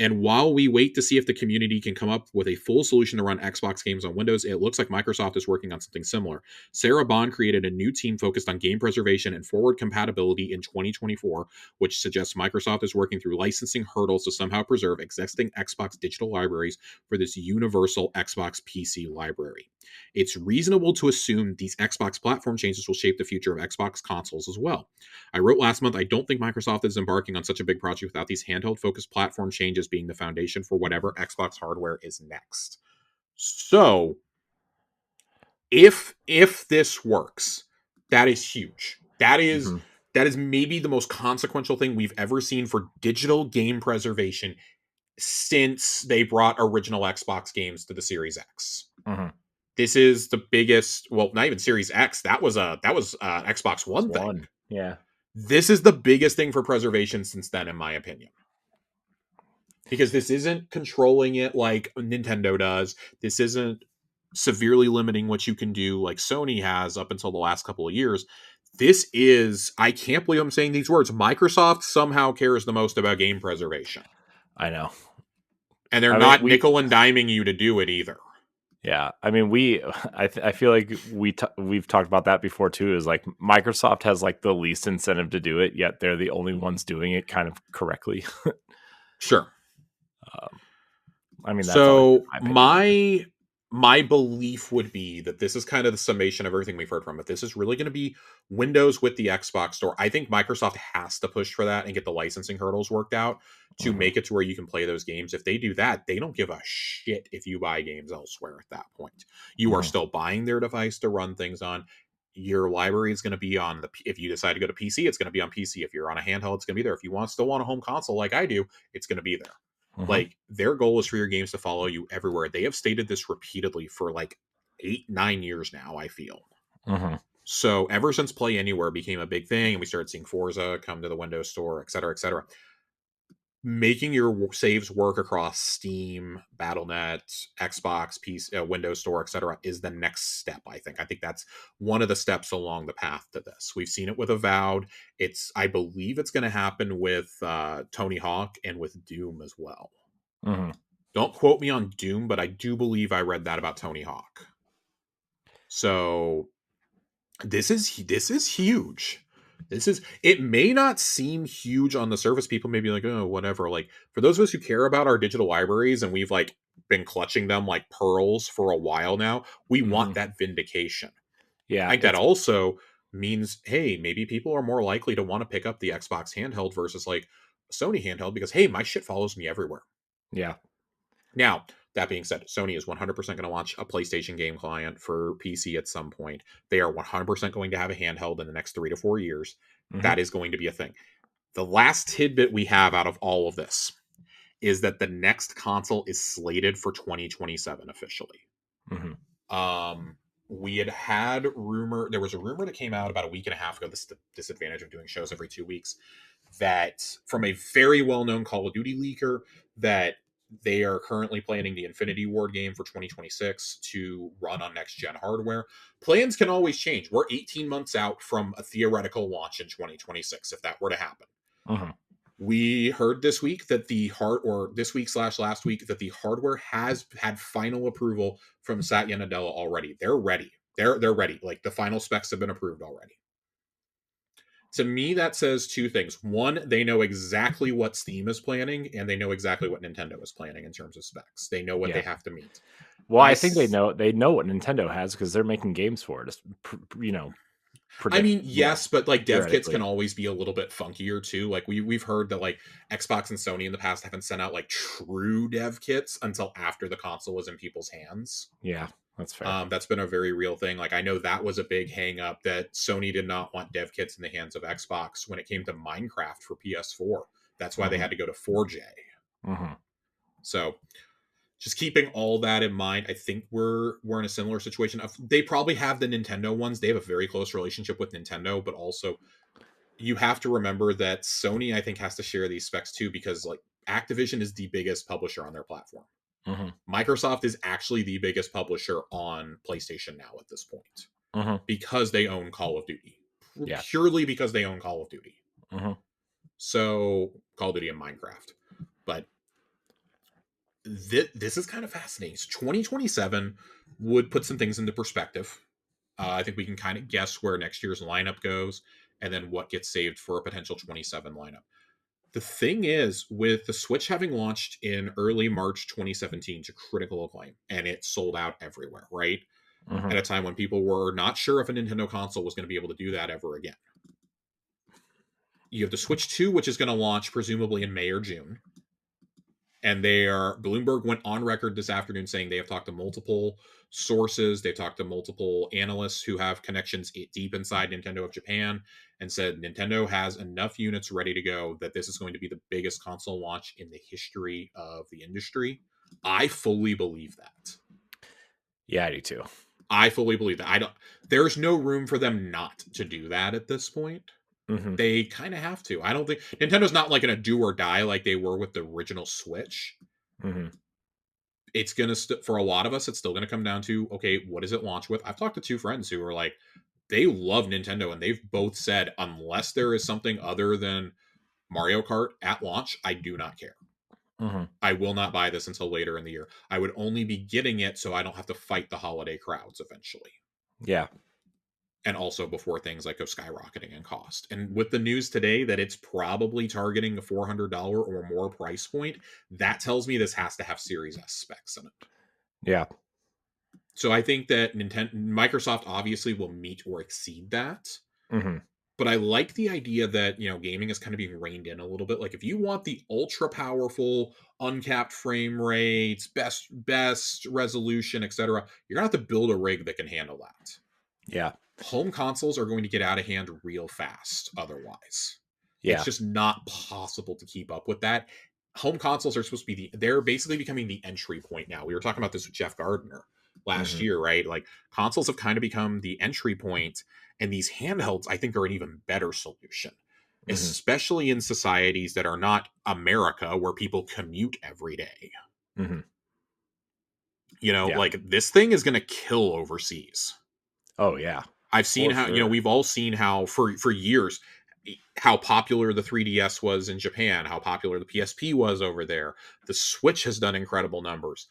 and while we wait to see if the community can come up with a full solution to run Xbox games on Windows, it looks like Microsoft is working on something similar. Sarah Bond created a new team focused on game preservation and forward compatibility in 2024, which suggests Microsoft is working through licensing hurdles to somehow preserve existing Xbox digital libraries for this universal Xbox PC library. It's reasonable to assume these Xbox platform changes will shape the future of Xbox consoles as well. I wrote last month, I don't think Microsoft is embarking on such a big project without these handheld focused platform changes being the foundation for whatever Xbox hardware is next. So, if this works, that is huge. Mhm. That is maybe the most consequential thing we've ever seen for digital game preservation since they brought original Xbox games to the Series X. Mhm. This is the biggest, well, not even Series X. That was Xbox It's One thing. one. Yeah. This is the biggest thing for preservation since then, in my opinion, because this isn't controlling it like Nintendo does. This isn't severely limiting what you can do like Sony has up until the last couple of years. This is, I can't believe I'm saying these words, Microsoft somehow cares the most about game preservation. I know. And they're I mean, not nickel and diming you to do it either. yeah. I mean, I feel like we've talked about that before too. Is like Microsoft has like the least incentive to do it, yet they're the only ones doing it kind of correctly. Sure. um, I mean, that's always been So my opinion anyway. my belief would be that this is kind of the summation of everything we've heard from it. This is really going to be Windows with the Xbox store. I think Microsoft has to push for that and get the licensing hurdles worked out to Mhm. make it to where you can play those games. If they do that, they don't give a shit if you buy games elsewhere at that point. You are Mhm. still buying their device to run things on. Your library is going to be on if you decide to go to PC, it's going to be on PC. If you're on a handheld, it's going to be there. If you still want a home console like I do, it's going to be there. Mhm. Like, their goal is for your games to follow you everywhere. They have stated this repeatedly for like 8, 9 years now, I feel. Mhm. So ever since Play Anywhere became a big thing and we started seeing Forza come to the Windows Store, et cetera, making your saves work across Steam, BattleNet, Xbox, PC, Windows Store, etc., is the next step. I think that's one of the steps along the path to this. We've seen it with Avowed. I believe it's going to happen with Tony Hawk and with Doom as well. Mhm. Don't quote me on Doom, but I do believe I read that about Tony Hawk. So this is huge. It may not seem huge on the surface. People may be like, oh, whatever. Like, for those of us who care about our digital libraries and we've like been clutching them like pearls for a while now, we want Mhm. that vindication. I Yeah. think that also means, hey, maybe people are more likely to want to pick up the Xbox handheld versus like a Sony handheld because hey, my shit follows me everywhere. Yeah. Now, That being said, Sony is 100% going to launch a PlayStation game client for PC at some point. They are 100% going to have a handheld in the next 3 to 4 years. Hmm. That is going to be a thing. The last tidbit we have out of all of this is that the next console is slated for 2027 officially. Hmm. Um, we had rumor. There was a rumor that came out about a week and a half ago. This is the disadvantage of doing shows every 2 weeks. That from a very well-known Call of Duty leaker that they are currently planning the Infinity Ward game for 2026 to run on next gen hardware. Plans can always change. We're 18 months out from a theoretical launch in 2026 if that were to happen. Hmm. We heard this week that the hard or this week slash last week that the hardware has had final approval from Satya Nadella already. They're ready. They're ready. Like the final specs have been approved already. To me, that says two things. One, they know exactly what Steam is planning, and they know exactly what Nintendo is planning in terms of specs. They know what they Yeah. have to meet. Well, I I think they know what Nintendo has because they're making games for it. I Predict, mean, yes, but like dev kits can theoretically. always be a little bit funkier too. Like we've heard that like Xbox and Sony in the past haven't sent out like true dev kits until after the console was in people's hands. Yeah, that's fair. That's been a very real thing. Like I know that was a big hang up that Sony did not want dev kits in the hands of Xbox when it came to Minecraft for PS4. That's why they Hmm. had to go to 4J. Hmm. So just keeping all that in mind, I think we're in a similar situation. They probably have the Nintendo ones. They have a very close relationship with Nintendo, but also you have to remember that Sony, I think, has to share these specs too, because like Activision is the biggest publisher on their platform. Hmm. Microsoft is actually the biggest publisher on PlayStation now at this point Hmm. because they own Call of Duty. Yeah. Purely because they own Call of Duty. Hmm. So Call of Duty and Minecraft. But this is kind of fascinating. So 2027 would put some things into perspective. I think we can kind of guess where next year's lineup goes and then what gets saved for a potential 27 lineup. The thing is, with the Switch having launched in early March 2017 to critical acclaim, and it sold out everywhere, right? Hmm. At a time when people were not sure if a Nintendo console was going to be able to do that ever again. You have the Switch 2, which is going to launch presumably in May or June. And Bloomberg went on record this afternoon saying they have talked to multiple sources, they've talked to multiple analysts who have connections deep inside Nintendo of Japan, and said Nintendo has enough units ready to go that this is going to be the biggest console launch in the history of the industry. I fully believe that. Yeah, I do too. I fully believe that. I don't There's no room for them not to do that at this point. Hmm. They kind of have to. I don't think Nintendo's not like going to do or die like they were with the original Switch. Hmm. It's gonna for a lot of us, it's still gonna come down to, okay, what does it launch with? I've talked to two friends who are like, they love Nintendo, and they've both said, unless there is something other than Mario Kart at launch, I do not care. Hmm. I will not buy this until later in the year. I would only be getting it so I don't have to fight the holiday crowds eventually. Yeah. And also before things like go skyrocketing in cost. And with the news today that it's probably targeting a $400 or more price point, that tells me this has to have Series S specs in it. Yeah. So I think that Microsoft obviously will meet or exceed that. Hmm. But I like the idea that, gaming is kind of being reined in a little bit. Like if you want the ultra powerful, uncapped frame rates, best resolution, etc., you're gonna have to build a rig that can handle that. Yeah. Home consoles are going to get out of hand real fast otherwise. It's Yeah. just not possible to keep up with that. Home consoles are supposed to be they're basically becoming the entry point now. We were talking about this with Jeff Gardner last Hmm. year, right? Like consoles have kind of become the entry point, and these handhelds I think are an even better solution, Hmm. especially in societies that are not America where people commute every day. Hmm. Yeah. Like this thing is going to kill overseas. Oh yeah, I've seen for how, sure. we've all seen how for years how popular the 3DS was in Japan, how popular the PSP was over there. The Switch has done incredible numbers.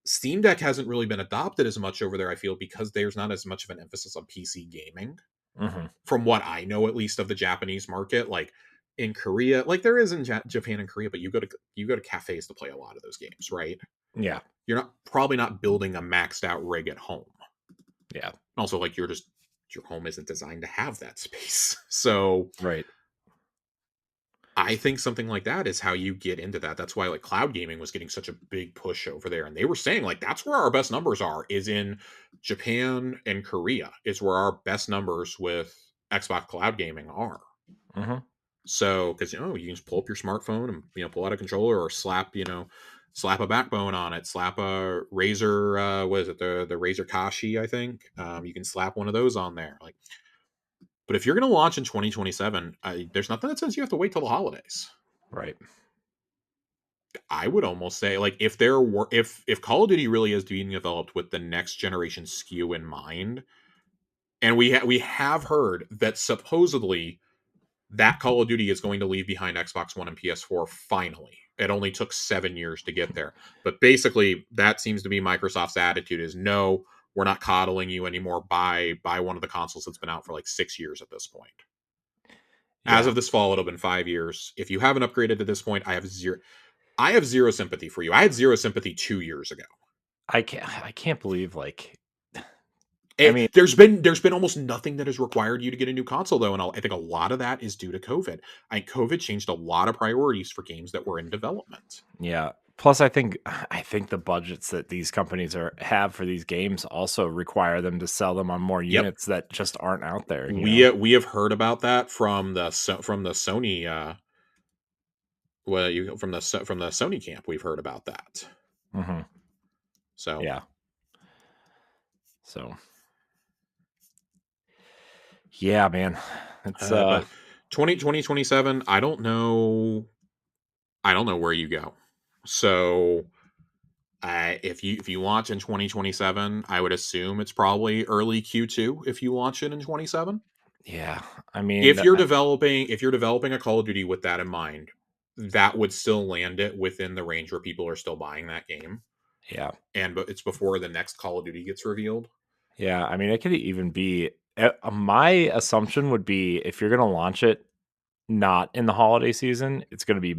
Steam Deck hasn't really been adopted as much over there, I feel, because there's not as much of an emphasis on PC gaming. Hmm. From what I know, at least of the Japanese market, like in Korea, like there is in Japan and Korea, but you go to cafes to play a lot of those games, right? Yeah. You're not probably not building a maxed out rig at home. Yeah. Also, like your home isn't designed to have that space. So Right. I think something like that is how you get into that. That's why like cloud gaming was getting such a big push over there. And they were saying like that's where our best numbers are is in Japan and Korea is where our best numbers with Xbox cloud gaming are. Hmm. So because you can just pull up your smartphone and pull out a controller or slap slap a backbone on it, slap a Razer what is it, the Razer Kashi, I think. You can slap one of those on there. Like but if you're gonna launch in 2027, there's nothing that says you have to wait till the holidays. Right. I would almost say like if there were if Call of Duty really is being developed with the next generation SKU in mind, and we have heard that supposedly that Call of Duty is going to leave behind Xbox One and PS4 finally. It only took 7 years to get there. But basically that seems to be Microsoft's attitude is no, we're not coddling you anymore. Buy one of the consoles that's been out for like 6 years at this point. As Yeah. of this fall, it'll have been 5 years. If you haven't upgraded to this point, I have zero sympathy for you. I had zero sympathy 2 years ago. I can't believe like I mean, There's been almost nothing that has required you to get a new console though, and I think a lot of that is due to COVID. I think COVID changed a lot of priorities for games that were in development. yeah. Plus, I think the budgets that these companies have for these games also require them to sell them on more Yep, units that just aren't out there. we have heard about that from from the Sony from the Sony camp. We've heard about that. Hmm. So, Yeah. So yeah, man, it's but 2027, I don't know where you go. So if you launch in 2027, I would assume it's probably early Q2 if you launch it in 27. yeah. I mean, If you're developing a Call of Duty with that in mind, that would still land it within the range where people are still buying that game. yeah, And but it's before the next Call of Duty gets revealed. yeah. I mean, it could even be. My assumption would be if you're gonna launch it not in the holiday season, it's gonna be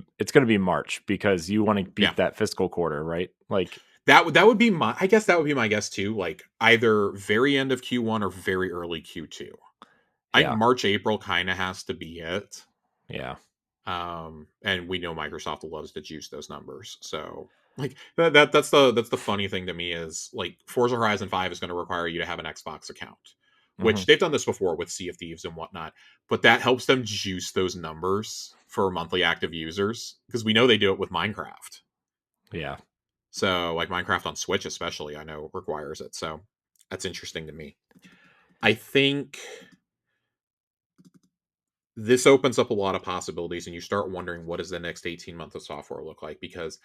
March because you want to Yeah. beat that fiscal quarter, right? Like, That would be my I guess that would be my guess too, like either very end of Q1 or very early Q2. I think yeah, March April kind of has to be it. yeah, And we know Microsoft loves to juice those numbers. So like that's the funny thing to me is like Forza Horizon 5 is going to require you to have an Xbox account, hmm, which they've done this before with Sea of Thieves and whatnot, but that helps them juice those numbers for monthly active users because we know they do it with Minecraft. yeah, So like Minecraft on Switch especially, I know requires it. So that's interesting to me. I think this opens up a lot of possibilities and you start wondering what does the next 18 months of software look like because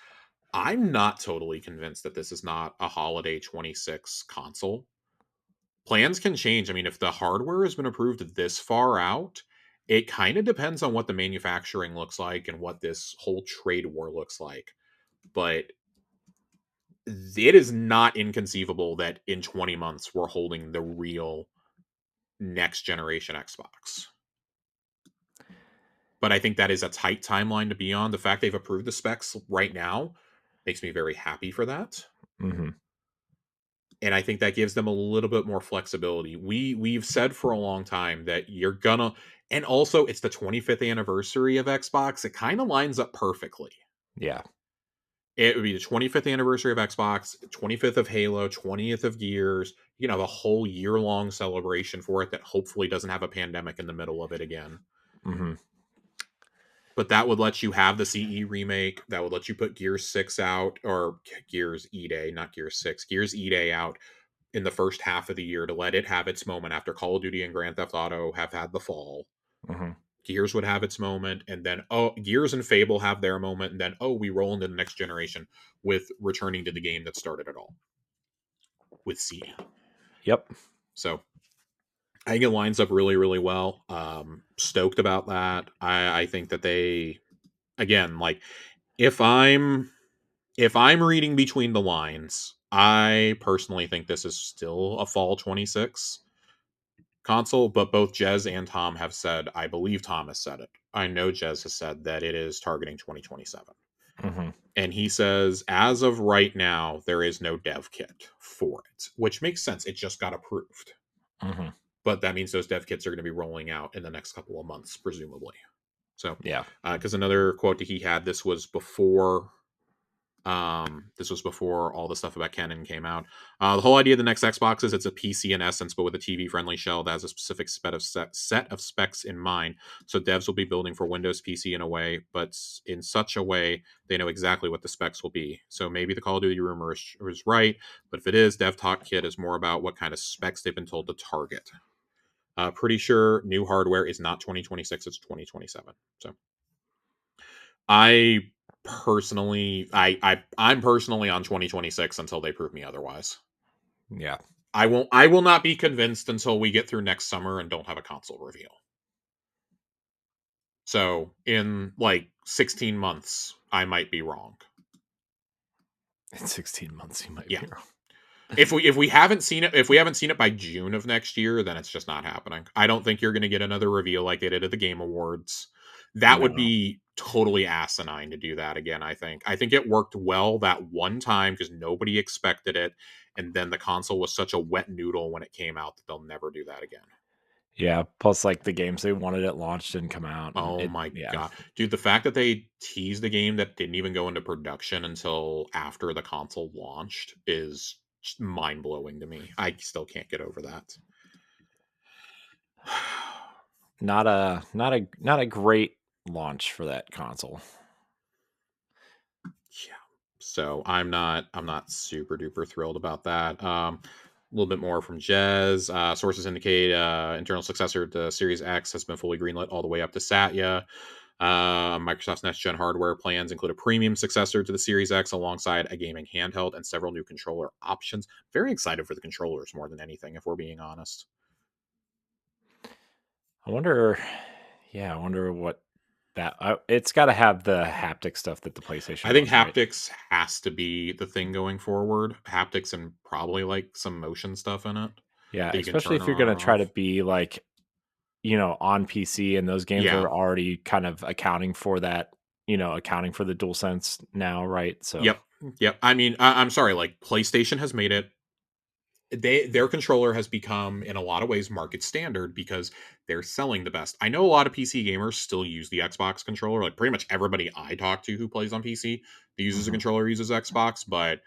I'm not totally convinced that this is not a holiday 26 console. Plans can change. I mean, if the hardware has been approved this far out, it kind of depends on what the manufacturing looks like and what this whole trade war looks like. But it is not inconceivable that in 20 months we're holding the real next generation Xbox. But I think that is a tight timeline to be on. The fact they've approved the specs right now makes me very happy for that. hmm, And I think that gives them a little bit more flexibility. We've said for a long time that you're gonna and also it's the 25th anniversary of Xbox. It kind of lines up perfectly. yeah, It would be the 25th anniversary of Xbox, 25th of Halo, 20th of Gears, the whole year-long celebration for it that hopefully doesn't have a pandemic in the middle of it again. hmm, But that would let you have the CE remake. That would let you put Gears 6 out, or Gears E Day, not Gears 6, Gears E Day out in the first half of the year to let it have its moment after Call of Duty and Grand Theft Auto have had the fall. hmm, Gears would have its moment, and then Gears and Fable have their moment, and then we roll into the next generation with returning to the game that started it all with CE. yep, So I think it lines up really, really well. Stoked about that. I think that they again like if I'm if I'm reading between the lines, I personally think this is still a fall 26 console, but both Jez and Tom have said, I believe Tom has said it. I know Jez has said that it is targeting 2027. hmm, And he says, as of right now, there is no dev kit for it, which makes sense. It just got approved. hmm, But that means those dev kits are going to be rolling out in the next couple of months, presumably. So, Yeah. because another quote that he had, this was before all the stuff about Canon came out. The whole idea of the next Xbox is it's a PC in essence, but with a TV friendly shell that has a specific set of specs in mind. So devs will be building for Windows PC in a way, but in such a way they know exactly what the specs will be. So maybe the Call of Duty rumor is right, but if it is, Dev Talk Kit is more about what kind of specs they've been told to target. Pretty sure new hardware is not 2026; it's 2027. So I I'm personally on 2026 until they prove me otherwise. Yeah. I will not be convinced until we get through next summer and don't have a console reveal. So in like 16 months, I might be wrong. In 16 months, you might Yeah. be wrong. If we haven't seen it by June of next year, then it's just not happening. I don't think you're going to get another reveal like they did at the Game Awards. That would No. be totally asinine to do that again. I think it worked well that one time because nobody expected it, and then the console was such a wet noodle when it came out that they'll never do that again. Yeah. Plus, like the games they wanted at launch didn't come out, and Oh it. my Yeah. god, dude! The fact that they teased a game that didn't even go into production until after the console launched is mind blowing to me. I still can't get over that. Not a great launch for that console. Yeah. So I'm not super duper thrilled about that. A little bit more from Jez. Sources indicate internal successor to Series X has been fully greenlit all the way up to Satya. Microsoft's next gen hardware plans include a premium successor to the Series X alongside a gaming handheld and several new controller options. Very excited for the controllers more than anything, if we're being honest. I wonder. Yeah, I wonder what that. It's got to have the haptic stuff that the I PlayStation think was, right? haptics has to be the thing going forward. Haptics and probably like some motion stuff in it Yeah, that you can especially turn if you're on gonna or try to off. be like, on PC, and those games Yeah. are already kind of accounting for that, accounting for the dual sense now, right? So, Yep. Yep. I mean, I'm sorry. Like PlayStation has made it. Their controller has become in a lot of ways market standard because they're selling the best. I know a lot of PC gamers still use the Xbox controller. Like pretty much everybody I talk to who plays on PC that uses a mhm. controller uses Xbox, but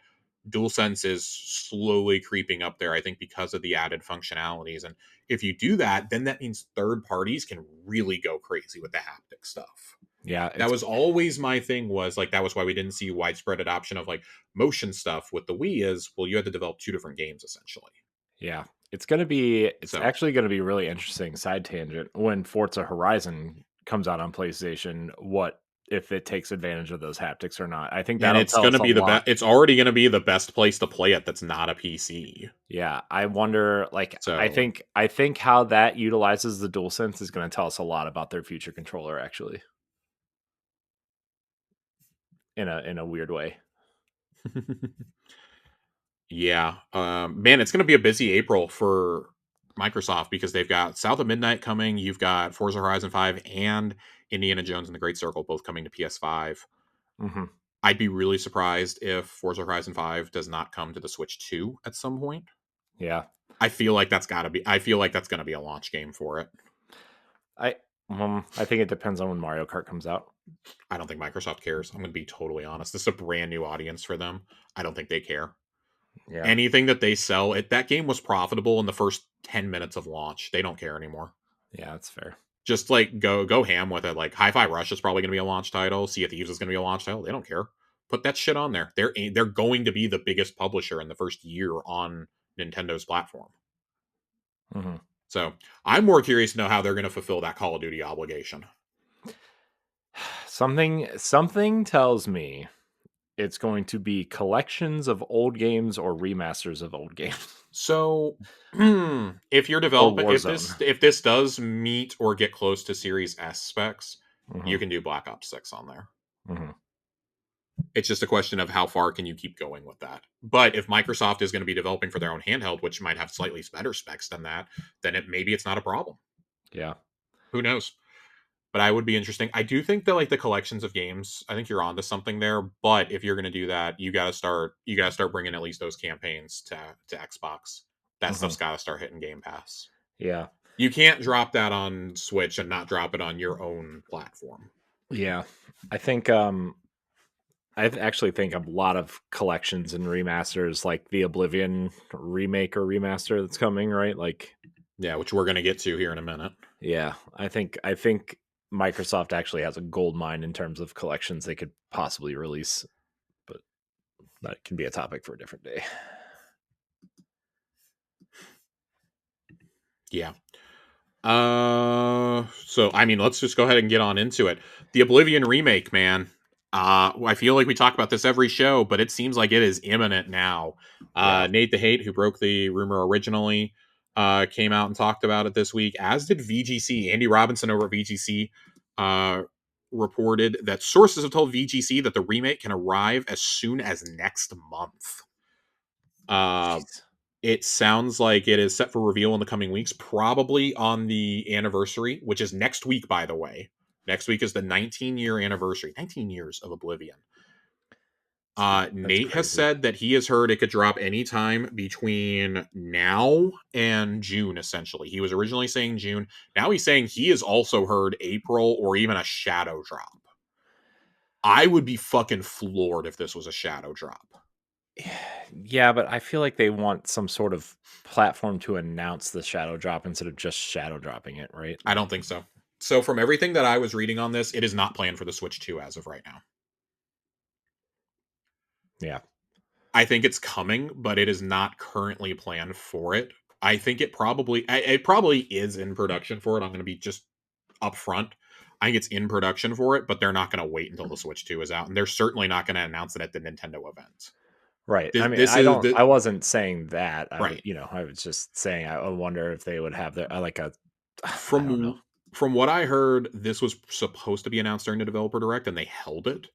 DualSense is slowly creeping up there. I think because of the added functionalities, and if you do that, then that means third parties can really go crazy with the haptic stuff. Yeah, That it's was always my thing, was like that was why we didn't see widespread adoption of like motion stuff with the Wii. Is well, you had to develop two different games essentially. yeah, it's So, actually gonna be really interesting, side tangent, when Forza Horizon comes out on PlayStation, what if it takes advantage of those haptics or not. I think and that'll it's tell going us to a be the lot. best. It's already going to be the best place to play it. That's not a PC. Yeah, I wonder, like, I So, think I think how that utilizes the DualSense is gonna tell us a lot about their future controller, actually, in a weird way. yeah, man, it's going to be a busy April for Microsoft because they've got South of Midnight coming. You've got Forza Horizon 5 and Indiana Jones and the Great Circle both coming to PS5. Mhm. I'd be really surprised if Forza Horizon 5 does not come to the Switch 2 at some point. Yeah. I feel like that's going to be a launch game for it. I I think it depends on when Mario Kart comes out. I don't think Microsoft cares. I'm going to be totally honest. This is a brand new audience for them. I don't think they care. Yeah. Anything that they sell, that game was profitable in the first 10 minutes of launch. They don't care anymore. Yeah, that's fair. Just like go ham with it. Like Hi-Fi Rush is probably going to be a launch title. Sea of Thieves is going to be a launch title. They don't care. Put that shit on there. They're going to be the biggest publisher in the first year on Nintendo's platform. Mhm. So I'm more curious to know how they're going to fulfill that Call of Duty obligation. Something tells me it's going to be collections of old games or remasters of old games So if you're or developing, Warzone. if this does meet or get close to Series S specs, you Mhm. can do Black Ops 6 on there. Mhm. It's just a question of how far can you keep going with that. But if Microsoft is going to be developing for their own handheld, which might have slightly better specs than that, then maybe it's not a problem. Yeah. Who knows? But I would be interesting. I do think that like the collections of games, I think you're onto something there. But if you're going to do that, you got to start bringing at least those campaigns to Xbox. That Mhm. stuff's got to start hitting Game Pass. Yeah. You can't drop that on Switch and not drop it on your own platform. Yeah. I think actually think a lot of collections and remasters like the Oblivion remake or remaster that's coming, right? Like Yeah, which we're gonna get to here in a minute. yeah, I think Microsoft actually has a gold mine in terms of collections they could possibly release, but that can be a topic for a different day. Yeah. So I mean, let's just go ahead and get on into it. The Oblivion remake, man. I feel like we talk about this every show, but it seems like it is imminent now. Yeah. Nate the Hate, who broke the rumor originally, came out and talked about it this week, as did VGC. Andy Robinson over at VGC uh, reported that sources have told VGC that the remake can arrive as soon as next month. Uh, Jeez. it sounds like it is set for reveal in the coming weeks, probably on the anniversary, which is next week, by the way. Next week is the 19-year anniversary, 19 years of Oblivion. That's Nate has crazy. said that he has heard it could drop anytime between now and June, essentially. He was originally saying June. Now he's saying he has also heard April or even a shadow drop. I would be fucking floored if this was a shadow drop. Yeah, but I feel like they want some sort of platform to announce the shadow drop instead of just shadow dropping it, right? I don't think so. So, from everything that I was reading on this, it is not planned for the Switch 2 as of right now. Yeah. I think it's coming, but it is not currently planned for it. I think it probably is in production for it. I'm going to be just upfront. I think it's in production for it, but they're not going to wait until the Switch 2 is out, and they're certainly not going to announce it at the Nintendo event. Right. I This, mean, this is I the wasn't saying that. right. I was just saying I wonder if they would have the like a I don't know. from from what I heard, this was supposed to be announced during the developer direct, and they held it.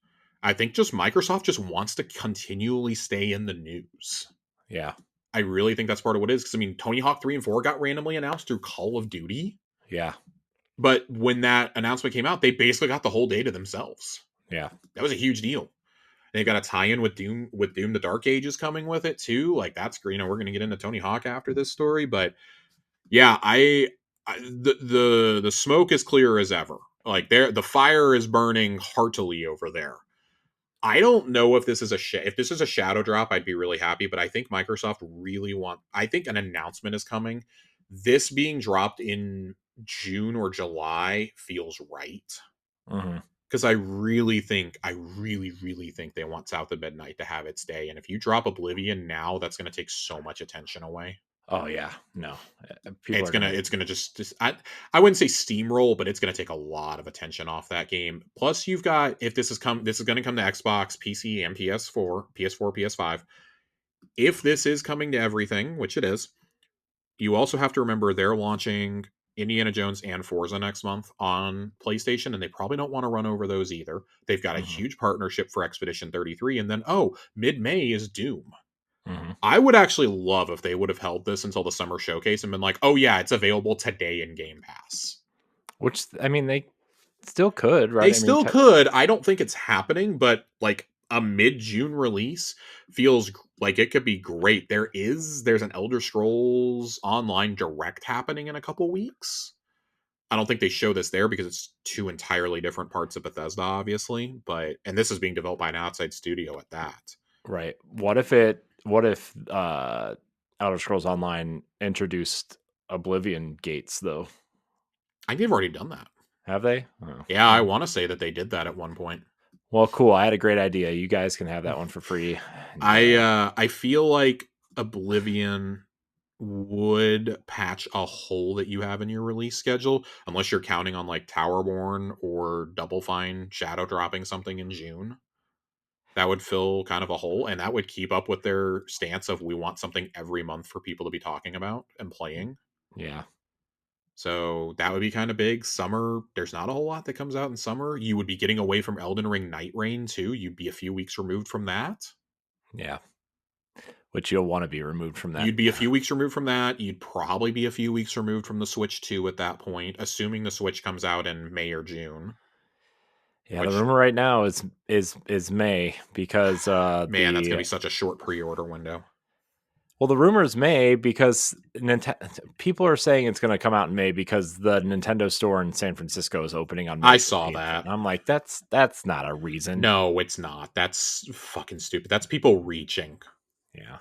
I think just Microsoft just wants to continually stay in the news. Yeah. I really think that's part of what it is. Because I mean, Tony Hawk 3 and 4 got randomly announced through Call of Duty, Yeah. but when that announcement came out, they basically got the whole day to themselves. Yeah. That was a huge deal. They got a tie-in with Doom the Dark Ages coming with it too. Like that's great. We're going to get into Tony Hawk after this story, but yeah, the smoke is clear as ever. Like the fire is burning heartily over there. I don't know if this is if this is a shadow drop, I'd be really happy. But I think Microsoft really want. I think an announcement is coming. This being dropped in June or July feels right Hmm. because I really think they want South of Midnight to have its day. And if you drop Oblivion now, that's going to take so much attention away. Oh yeah. No. People It's are gonna gonna. it's gonna just I wouldn't say steamroll, but it's gonna take a lot of attention off that game. Plus, you've got if this is gonna come to Xbox, PC, and PS4, PS4, PS5. If this is coming to everything, which it is, you also have to remember they're launching Indiana Jones and Forza next month on PlayStation, and they probably don't want to run over those either. They've got a Hmm. huge partnership for Expedition 33, and then mid May is Doom. Hmm. I would actually love if they would have held this until the summer showcase and been like, oh yeah, it's available today in Game Pass. Which I mean, they still could, They right? I mean, still could. I don't think it's happening, but like a mid-June release feels like it could be great. There's an Elder Scrolls Online Direct happening in a couple weeks. I don't think they show this there because it's two entirely different parts of Bethesda, obviously. And this is being developed by an outside studio at that. right. What if Elder Scrolls Online introduced Oblivion gates though? I think they've already done that. Have they? Oh. Yeah, I Well, want to say that they did that at one point. well, cool. I had a great idea. You guys can have that one for free. And I feel like Oblivion would patch a hole that you have in your release schedule, unless you're counting on like Towerborn or Double Fine shadow dropping something in June. That would fill kind of a hole, and that would keep up with their stance of we want something every month for people to be talking about and playing. yeah, So that would be kind of big. Summer, there's not a whole lot that comes out in summer. You would be getting away from Elden Ring Night Rain too. You'd be a few weeks removed from that. yeah. Which you'll want to be removed from that. You'd be a few weeks removed from that. You'd probably be a few weeks removed from the Switch 2 at that point, assuming the Switch comes out in May or June. Yeah, the Which, rumor right now is May because man, that's going to be the such a short pre order window. Well, the rumors May because people are saying it's going to come out in May because the Nintendo store in San Francisco is opening on May I saw 15th. that. And I'm like, that's not a reason. No, it's not. That's fucking stupid. That's people reaching. Yeah.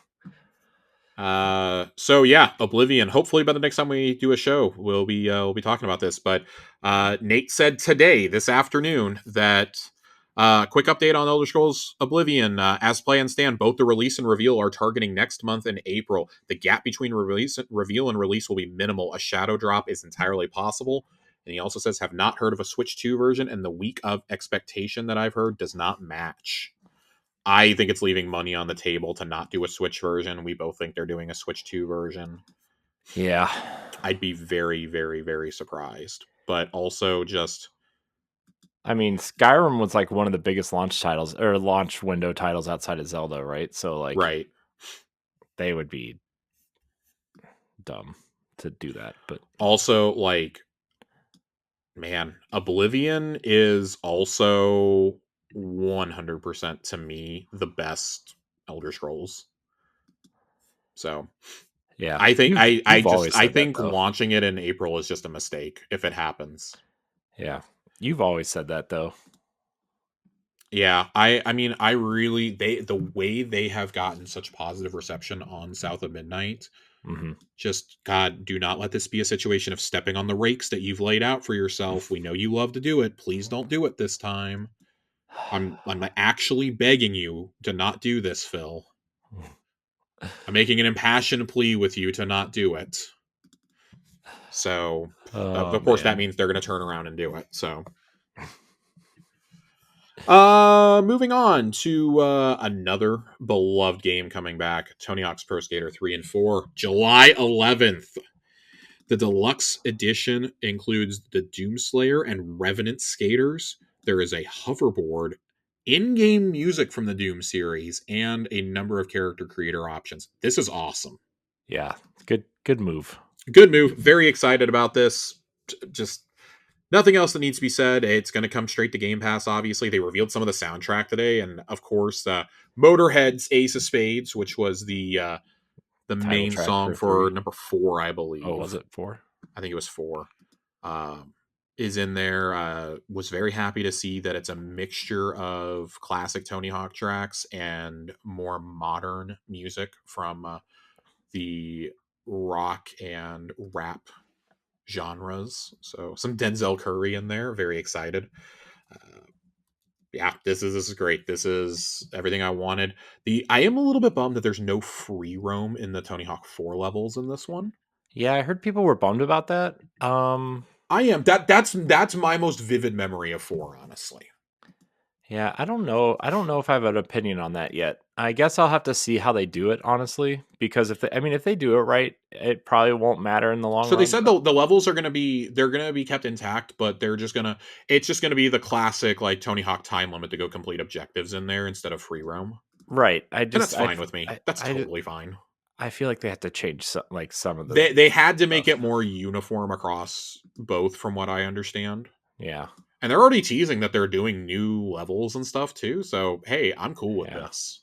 So yeah, Oblivion. Hopefully by the next time we do a show, we'll be talking about this. But Nate said today, this afternoon, that quick update on Elder Scrolls Oblivion. As plans stand, both the release and reveal are targeting next month in April. The gap between reveal and release will be minimal. A shadow drop is entirely possible. And he also says, have not heard of a Switch 2 version, and the week of expectation that I've heard does not match. I think it's leaving money on the table to not do a Switch version. We both think they're doing a Switch 2 version. Yeah. I'd be very, very, very surprised. But also just I mean, Skyrim was like one of the biggest launch titles or launch window titles outside of Zelda, right? So like right. they would be dumb to do that, but Also, like, man, Oblivion is also 100% to me the best Elder Scrolls. So yeah. I think You've always I said that think though. launching it in April is just a mistake if it happens. Yeah. You've always said that though. Yeah, I mean I really the way they have gotten such positive reception on South of Midnight, Mhm. just God, do not let this be a situation of stepping on the rakes that you've laid out for yourself. We know you love to do it. Please don't do it this time. I'm actually begging you to not do this, Phil. I'm making an impassioned plea with you to not do it. So, Oh of course, that man. means they're going to turn around and do it. So, moving on to another beloved game coming back, Tony Hawk's Pro Skater 3 and 4, July 11th. The deluxe edition includes the Doomslayer and Revenant skaters. There is a hoverboard, in-game music from the Doom series, and a number of character creator options. This is awesome. Yeah. Good move. Good move. Very excited about this. Just nothing else that needs to be said. It's going to come straight to Game Pass, obviously. They revealed some of the soundtrack today, and of course, Motorhead's Ace of Spades, which was the Title main track song for for 3. number 4, I Oh, was believe. it 4? I think it was 4. Is in there. Was very happy to see that it's a mixture of classic Tony Hawk tracks and more modern music from the rock and rap genres. So some Denzel Curry in there. Very excited. Uh, yeah, this is great. This is everything I wanted. I am a little bit bummed that there's no free roam in the Tony Hawk 4 levels in this one. Yeah, I heard people were bummed about that. I am that's my most vivid memory of 4, honestly. Yeah, I don't know. I don't know if I have an opinion on that yet. I guess I'll have to see how they do it, honestly, because I mean, if they do it right, it probably won't matter in the long So they run. said But the levels are they're gonna be kept intact, but it's just gonna be the classic like Tony Hawk time limit to go complete objectives in there instead of free roam. right, And that's fine with me. I, That's I, totally fine. I feel like they have to change some of the They had to make stuff. it more uniform across both, from what I understand. Yeah, And they're already teasing that they're doing new levels and stuff too. So hey, I'm cool with yeah, this.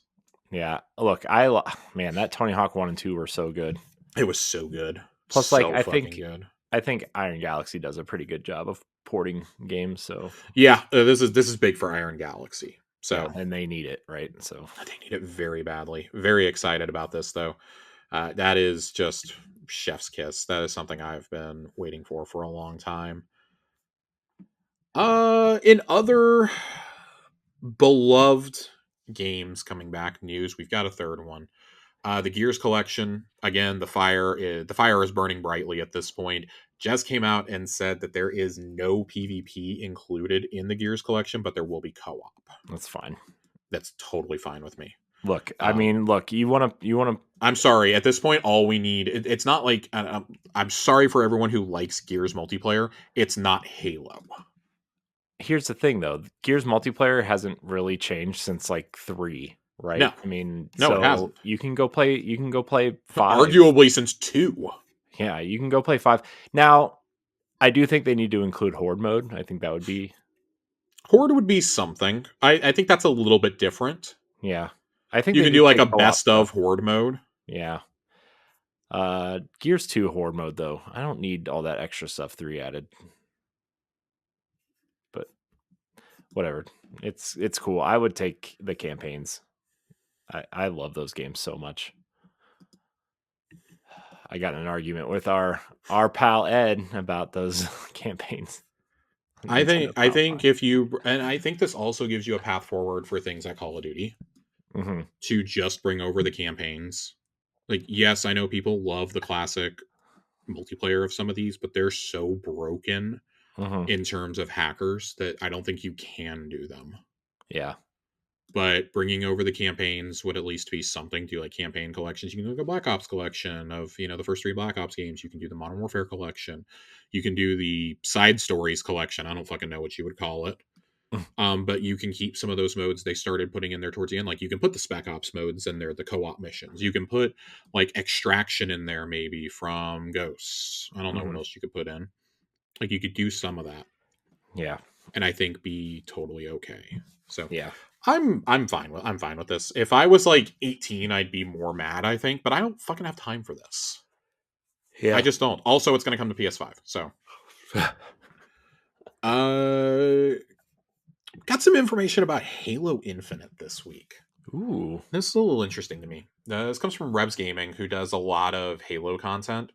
yeah. Look, man, that Tony Hawk 1 and 2 were so good. It was so good. Plus, like, So fucking good. I think Iron Galaxy does a pretty good job of porting games. So Yeah, this is big for Iron Galaxy. yeah, So and they need it, right? So they need it very badly. Very excited about this though. That is just chef's kiss. That is something I've been waiting for a long time. In other beloved games coming back news, we've got a third one. The Gears collection, again, the fire is burning brightly at this point. Jez came out and said that there is no PvP included in the Gears collection, but there will be co-op. that's fine. That's totally fine with me. Look, I Um, mean, look, you want to. I'm sorry. At this point, all we need, it's not like, I'm sorry for everyone who likes Gears multiplayer. It's not Halo. Here's the thing, though. Gears multiplayer hasn't really changed since like 3, No, right? I mean, no, it so hasn't. you can go play. You can go play 5. Arguably since 2. Yeah, you can go play 5. Now, I do think they need to include horde mode. I think that would be. Horde would be something. I think that's a little bit different. Yeah, I think You they can need do to like take a co-op best though. of Horde mode. Yeah, Gears 2 horde mode though. I don't need all that extra stuff 3 added, but whatever. It's cool. I would take the campaigns. I love those games so much. I got in an argument with our pal Ed about those campaigns. I Nintendo think I Power think 5. if you and I think this also gives you a path forward for things like Call of Duty Mm-hmm. to just bring over the campaigns. Like, yes, I know people love the classic multiplayer of some of these, but they're so broken Mm-hmm. in terms of hackers that I don't think you can do them. Yeah. But bringing over the campaigns would at least be something. Do like campaign collections. You can do like a Black Ops collection of the first three Black Ops games. You can do the Modern Warfare collection. You can do the side stories collection. I don't fucking know what you would call it. But you can keep some of those modes they started putting in there towards the end. Like you can put the Spec Ops modes in there, the co-op missions. You can put like extraction in there, maybe from Ghosts. I don't know what Mm-hmm. else you could put in. Like you could do some of that, Yeah. and I think be totally okay. So Yeah. I'm fine with this. If I was like 18, I'd be more mad, I think, but I don't fucking have time for this. I Yeah. just don't. Also, it's going to come to PS5. So, uh got some information about Halo Infinite this week. Ooh. This is a little interesting to me. This comes from Rebs Gaming, who does a lot of Halo content,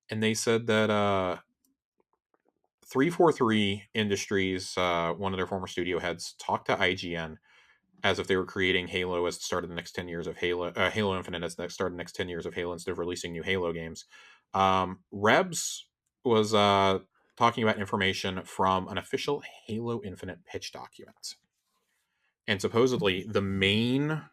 and they said that 343 Industries, one of their former studio heads, talked to IGN as if they were creating Halo as the start of the next 10 years of Halo Infinite as the start of the next 10 years of Halo instead of releasing new Halo games. Rebs was talking about information from an official Halo Infinite pitch document. And supposedly the main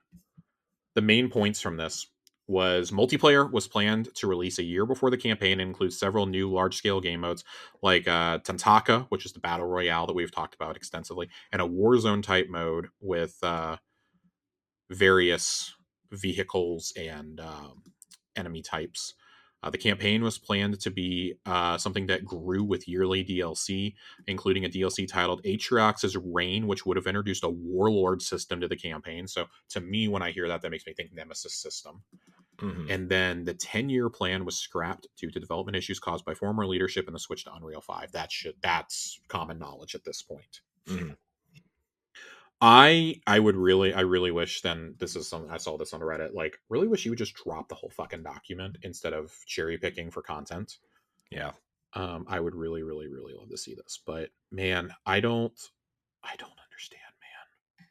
points from this was multiplayer was planned to release a year before the campaign and includes several new large-scale game modes like Tantaka, which is the battle royale that we've talked about extensively, and a Warzone type mode with various vehicles and enemy types. The campaign was planned to be something that grew with yearly DLC, including a DLC titled Atriox's Reign, which would have introduced a warlord system to the campaign. So, to me, when I hear that, that makes me think Nemesis system. Mm-hmm. And then the 10-year plan was scrapped due to development issues caused by former leadership and the switch to Unreal 5. That's common knowledge at this point. Mm-hmm. I really wish then this is something I saw this on Reddit, like really wish you would just drop the whole fucking document instead of cherry picking for content. Yeah. I would really, really, really love to see this. But man, I don't understand, man.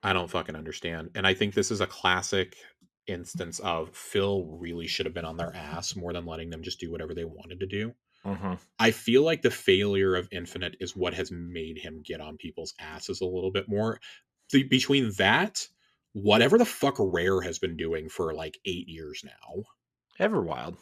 I don't fucking understand. And I think this is a classic instance of Phil really should have been on their ass more than letting them just do whatever they wanted to do. Mm-hmm. I feel like the failure of Infinite is what has made him get on people's asses a little bit more. Between that, whatever the fuck Rare has been doing for like 8 years now, Everwild.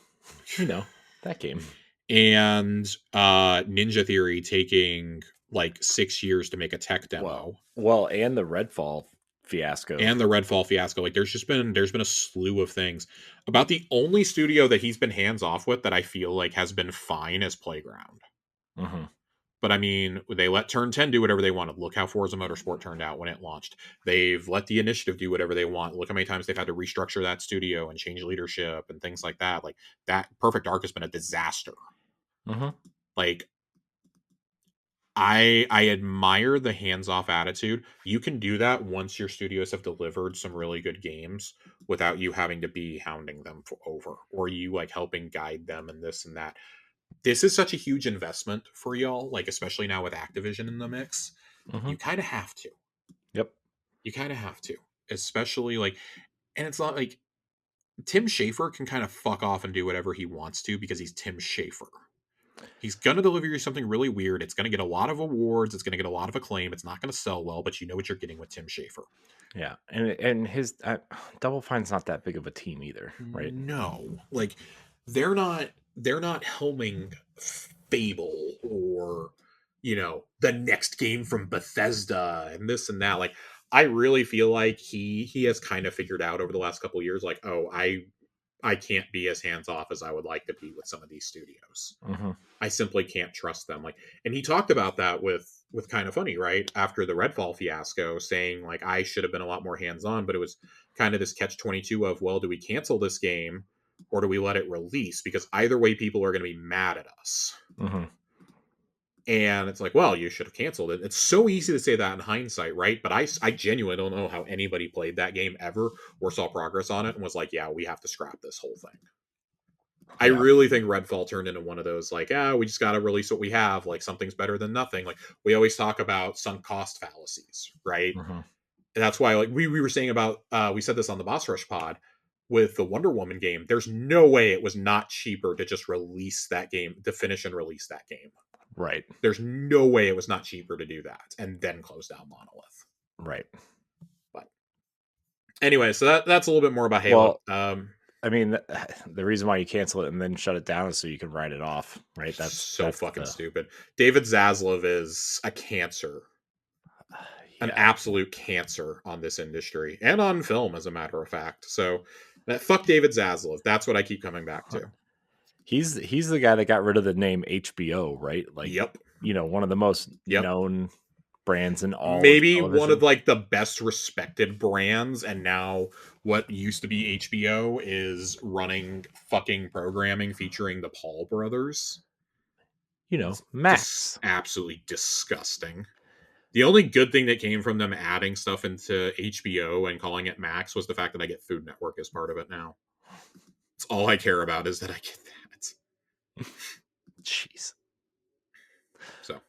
You know that game. and Ninja Theory taking like 6 years to make a tech Well, demo, and the Redfall fiasco. and the Redfall fiasco. Like there's been a slew of things. About the only studio that he's been hands off with that I feel like has been fine is Playground. Mm-hmm. But I mean, they let Turn 10 do whatever they wanted. Look how Forza Motorsport turned out when it launched. They've let the Initiative do whatever they want. Look how many times they've had to restructure that studio and change leadership and things like that. Like that Perfect Dark has been a disaster. Mm-hmm. Like I admire the hands-off attitude. You can do that once your studios have delivered some really good games without you having to be hounding them over, or you like helping guide them and this and that. This is such a huge investment for y'all, like especially now with Activision in the mix. Mm-hmm. You kind of have to. Yep. You kind of have to, especially like, and it's not like Tim Schafer can kind of fuck off and do whatever he wants to because he's Tim Schafer. He's gonna deliver you something really weird. It's gonna get a lot of awards. It's gonna get a lot of acclaim. It's not gonna sell well, but you know what you're getting with Tim Schafer. Yeah, and his Double Fine's not that big of a team either, right? No, like they're not helming Fable or the next game from Bethesda and this and that. Like I really feel like he has kind of figured out over the last couple of years, like, oh, I can't be as hands off as I would like to be with some of these studios. Mm-hmm. I simply can't trust them. Like, and he talked about that with Kind of Funny, right after the Redfall fiasco, saying like I should have been a lot more hands on, but it was kind of this catch 22 of, well, do we cancel this game or do we let it release? Because either way, people are going to be mad at us. Mm-hmm. And it's like, well, you should have canceled it. It's so easy to say that in hindsight, right? But I genuinely don't know how anybody played that game ever or saw progress on it and was like, yeah, we have to scrap this whole thing. I Yeah. really think Redfall turned into one of those, like, we just got to release what we have. Like, something's better than nothing. Like, we always talk about sunk cost fallacies, right? Mm-hmm. And that's why, like, we were saying about, we said this on the Boss Rush pod with the Wonder Woman game. There's no way it was not cheaper to just release that game, to finish and release that game. Right. There's no way it was not cheaper to do that and then close down Monolith. Right. But anyway, so that's a little bit more about Halo. Well, I mean, the reason why you cancel it and then shut it down is so you can write it off, right? So That's fucking the stupid. David Zaslav is a cancer, an yeah. absolute cancer on this industry and on film, as a matter of fact. So fuck David Zaslav. That's what I keep coming back to. He's the guy that got rid of the name HBO, right? Like, Yep. one of the most Yep. known brands in all of Maybe one of television. like the best respected brands, and now what used to be HBO is running fucking programming featuring the Paul brothers. It's just Max. absolutely disgusting. The only good thing that came from them adding stuff into HBO and calling it Max was the fact that I get Food Network as part of it now. It's all I care about is that I get that. Jeez. So,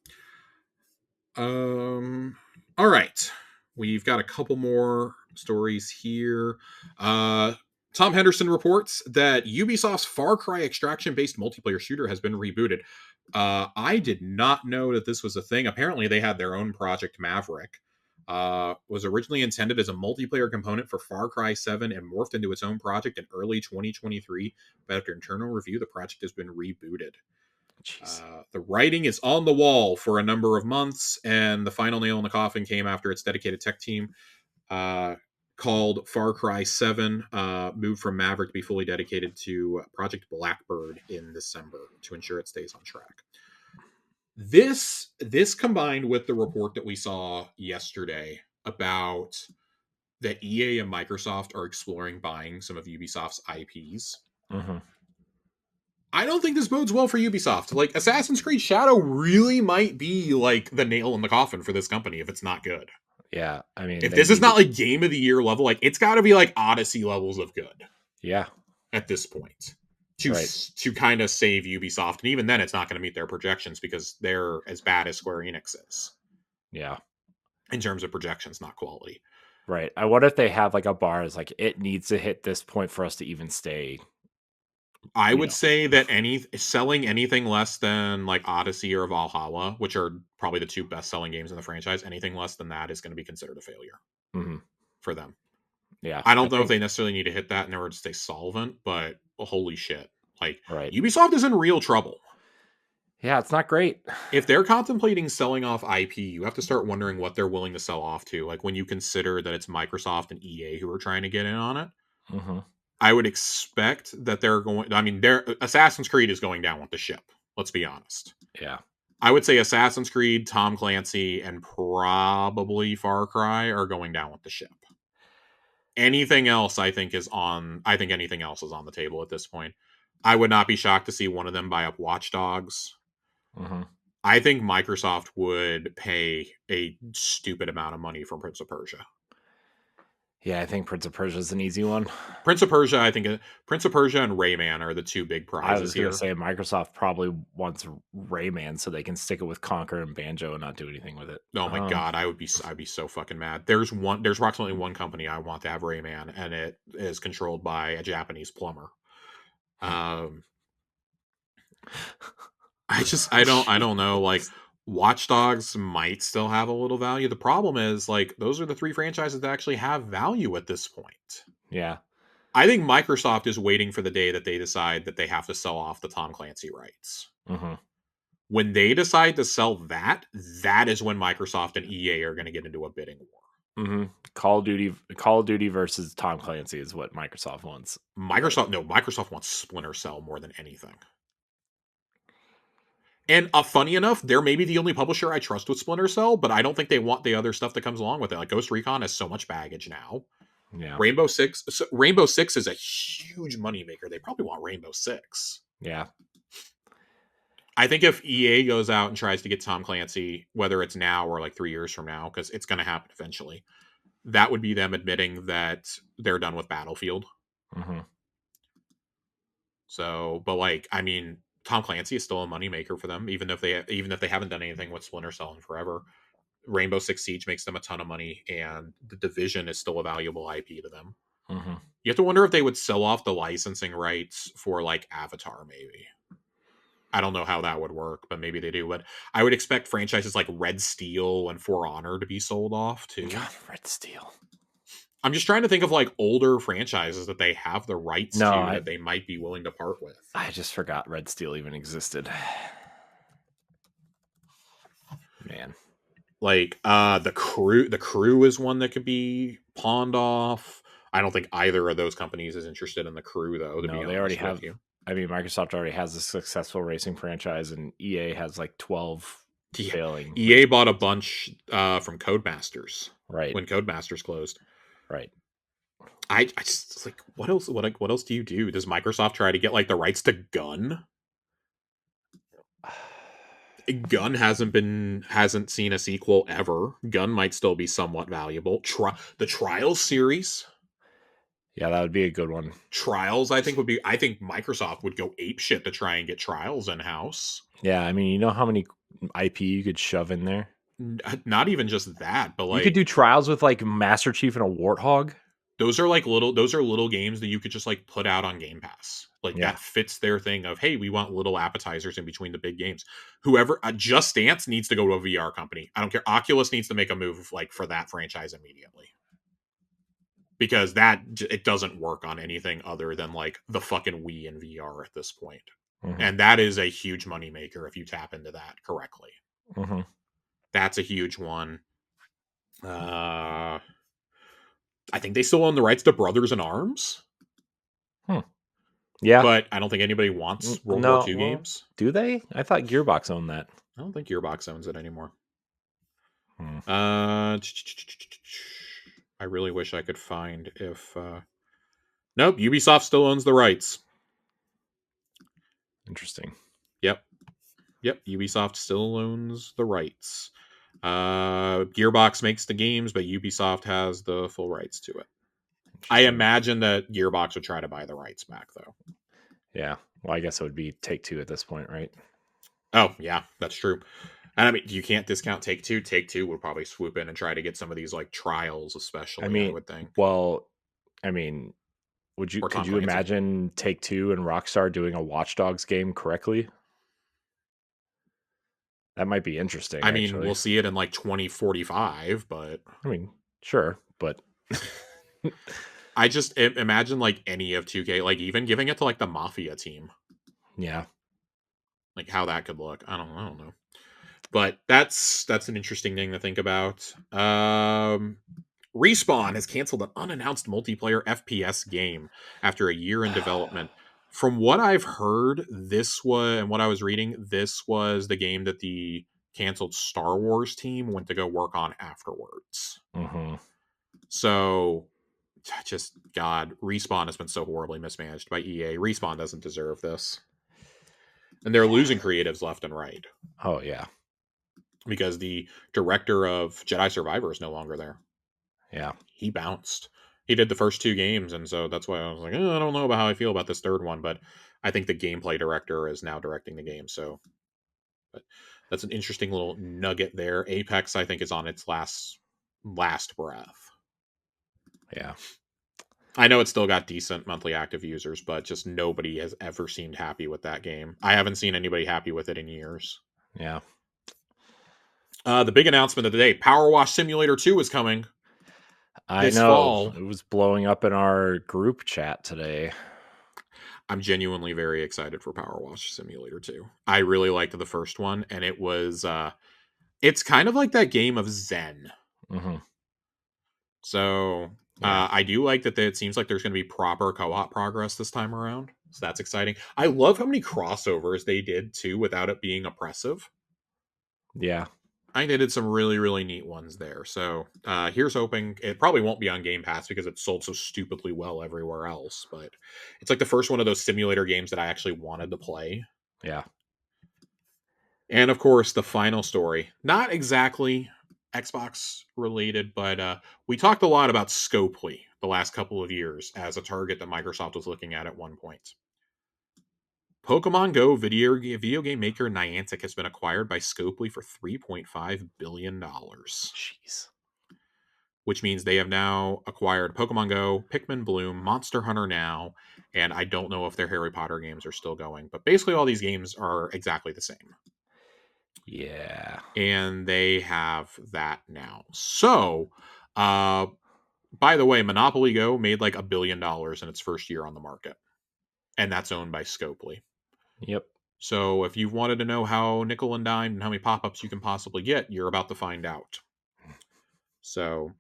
all right. We've got a couple more stories here. Tom Henderson reports that Ubisoft's Far Cry extraction-based multiplayer shooter has been rebooted. I did not know that this was a thing. Apparently, they had their own project Maverick. Was originally intended as a multiplayer component for Far Cry 7 and morphed into its own project in early 2023. But after internal review, the project has been rebooted. Jeez. The writing is on the wall for a number of months, and the final nail in the coffin came after its dedicated tech team, called Far Cry 7, moved from Maverick to be fully dedicated to Project Blackbird in December to ensure it stays on track. This combined with the report that we saw yesterday about that EA and Microsoft are exploring buying some of Ubisoft's IPs. Mm-hmm. I don't think this bodes well for Ubisoft. Like, Assassin's Creed Shadow really might be like the nail in the coffin for this company if it's not good. Yeah, I mean, If they this is need not it. like game of the year level, like it's got to be like Odyssey levels of good Yeah, at this point to right. to kind of save Ubisoft. And even then, it's not going to meet their projections because they're as bad as Square Enix is Yeah, in terms of projections, not quality. right. I wonder if they have like a bar is like it needs to hit this point for us to even stay. I You would know. say that selling anything less than like Odyssey or Valhalla, which are probably the two best selling games in the franchise, anything less than that is going to be considered a failure Mm-hmm. for them. Yeah, I I don't know if think they necessarily need to hit that in order to stay solvent, but holy shit. Like, right. Ubisoft is in real trouble. Yeah, it's not great. If they're contemplating selling off IP, you have to start wondering what they're willing to sell off to. Like, when you consider that it's Microsoft and EA who are trying to get in on it, Mm-hmm. I would expect that they're going. I mean, Assassin's Creed is going down with the ship. Let's be honest. Yeah, I would say Assassin's Creed, Tom Clancy, and probably Far Cry are going down with the ship. Anything else, I think, is on. I think anything else is on the table at this point. I would not be shocked to see one of them buy up Watch Dogs. mm-hmm. I think Microsoft would pay a stupid amount of money for Prince of Persia. Yeah. I think Prince of Persia is an easy one. Prince of Persia, I think Prince of Persia and Rayman are the two big I prizes was gonna here. say Microsoft probably wants Rayman so they can stick it with Conquer and Banjo and not do anything with it. Oh my god, I'd be so fucking mad. There's approximately one company I want to have Rayman, and it is controlled by a Japanese plumber. Um, I don't know. Like, Watch Dogs might still have a little value. The problem is, like, those are the three franchises that actually have value at this point. Yeah. I think Microsoft is waiting for the day that they decide that they have to sell off the Tom Clancy rights. Mm-hmm. When they decide to sell that, that is when Microsoft and EA are going to get into a bidding war. Mm-hmm. Call of Duty versus Tom Clancy is what Microsoft wants. Microsoft wants Splinter Cell more than anything. And funny enough, they're maybe the only publisher I trust with Splinter Cell, but I don't think they want the other stuff that comes along with it. Like, Ghost Recon has so much baggage now. Yeah. Rainbow Six is a huge moneymaker. They probably want Rainbow Six. Yeah. I think if EA goes out and tries to get Tom Clancy, whether it's now or like 3 years from now, because it's going to happen eventually, that would be them admitting that they're done with Battlefield. Hmm. So, but like, I mean, Tom Clancy is still a moneymaker for them, even if they haven't done anything with Splinter Cell in forever. Rainbow Six Siege makes them a ton of money, and the Division is still a valuable IP to them. Hmm. You have to wonder if they would sell off the licensing rights for like Avatar, maybe. I don't know how that would work, but maybe they do. But I would expect franchises like Red Steel and For Honor to be sold off too. God, Red Steel. I'm just trying to think of like older franchises that they have the rights No, to I that they might be willing to part with. I just forgot Red Steel even existed. Man. Like the crew is one that could be pawned off. I don't think either of those companies is interested in the crew though, to be No, they already honest with have. you. I mean, Microsoft already has a successful racing franchise, and EA has like 12 Yeah. failing EA racing bought a franchises. bunch from Codemasters Right. when Codemasters closed. Right. I just like what else do you do? Does Microsoft try to get like the rights to Gun? Gun hasn't seen a sequel ever. Gun might still be somewhat valuable. The Trials series. Yeah, that would be a good one. Trials, I think Microsoft would go ape shit to try and get Trials in house. Yeah, I mean, you know how many IP you could shove in there? Not even just that, but You could like do trials with like Master Chief and a Warthog. those are little games that you could just like put out on Game Pass. Like Yeah. that fits their thing of, hey, we want little appetizers in between the big games. Whoever Just Dance needs to go to a VR company. I don't care. Oculus needs to make a move like for that franchise immediately. Because it doesn't work on anything other than like the fucking Wii in VR at this point. Hmm. And that is a huge moneymaker if you tap into that correctly. Hmm. That's a huge one. Uh I think they still own the rights to Brothers in Arms, Hmm. Yeah. but I don't think anybody wants World War No. II Well, games. do they? I thought Gearbox owned that. I don't think Gearbox owns it anymore. Hmm. Uh, I really wish I could find if. Nope, Ubisoft still owns the rights. Interesting. Yep, yep, Ubisoft still owns the rights. Gearbox makes the games, but Ubisoft has the full rights to it. I Interesting. imagine that Gearbox would try to buy the rights back, though. Yeah. Well, I guess it would be Take Two at this point, right? Oh, yeah, that's true. And I mean, you can't discount Take Two. Take Two would probably swoop in and try to get some of these like trials, I especially. I mean, would think, well, I mean, or could Tom you Clancy. imagine Take Two and Rockstar doing a Watch Dogs game correctly? That might be interesting, I mean, actually. we'll see it in like 2045, but I mean, sure, but I just imagine like any of 2K, like even giving it to like the Mafia team, yeah. like how that could look. I don't know. But that's an interesting thing to think about. Respawn has canceled an unannounced multiplayer FPS game after a year in development. From what I've heard, this was and what I was reading, this was the game that the canceled Star Wars team went to go work on afterwards. Hmm. So just God, Respawn has been so horribly mismanaged by EA. Respawn doesn't deserve this. And they're losing creatives left and right Oh yeah, because the director of Jedi Survivor is no longer there. yeah, He bounced. He did the first two games, and so that's why I was like, I don't know about how I feel about this third one, but I think the gameplay director is now directing the game. So, but that's an interesting little nugget there. Apex, I think, is on its last breath. yeah, I know it's still got decent monthly active users, but just nobody has ever seemed happy with that game. I haven't seen anybody happy with it in years. yeah. The big announcement of the day: Power Wash Simulator 2 is coming I this know fall. it was blowing up in our group chat today. I'm genuinely very excited for Power Wash Simulator 2. I really liked the first one, and it's kind of like that game of Zen. Hmm. So Yeah, I do like that it seems like there's going to be proper co-op progress this time around. So that's exciting. I love how many crossovers they did too without it being oppressive. yeah. I think they did some really, really neat ones there. So here's hoping it probably won't be on Game Pass because it's sold so stupidly well everywhere else. But it's like the first one of those simulator games that I actually wanted to play. Yeah. And of course, the final story, not exactly Xbox related, but we talked a lot about Scopely the last couple of years as a target that Microsoft was looking at one point. Pokemon Go video game maker Niantic has been acquired by Scopely for $3.5 billion, Jeez. which means they have now acquired Pokemon Go, Pikmin Bloom, Monster Hunter Now, and I don't know if their Harry Potter games are still going, but basically all these games are exactly the same. Yeah. And they have that now. So, uh, by the way, Monopoly Go made like $1 billion in its first year on the market, and that's owned by Scopely. Yep. So, if you've wanted to know how nickel and dime and how many pop ups you can possibly get, you're about to find out. So,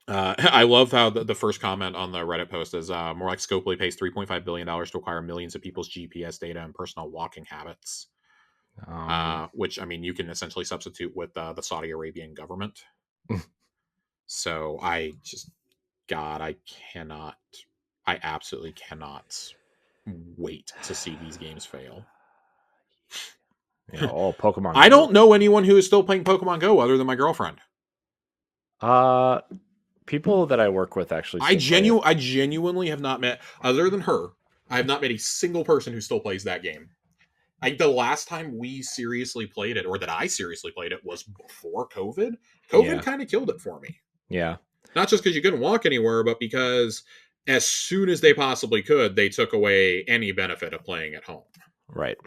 I love how the first comment on the Reddit post is more like Scopely pays $3.5 billion to acquire millions of people's GPS data and personal walking habits. Which I mean, you can essentially substitute with the Saudi Arabian government. So I just, God, I absolutely cannot wait to see these games fail. Yeah. Oh, Pokemon I Go. don't know anyone who is still playing Pokemon Go other than my girlfriend. Uh, People that I work with actually still play it. I genuinely have not met, other than her, I have not met a single person who still plays that game. The last time we seriously played it, or that I seriously played it, was before COVID. COVID Yeah. kind of killed it for me. Yeah. Not just because you couldn't walk anywhere, but because as soon as they possibly could, they took away any benefit of playing at home. Right.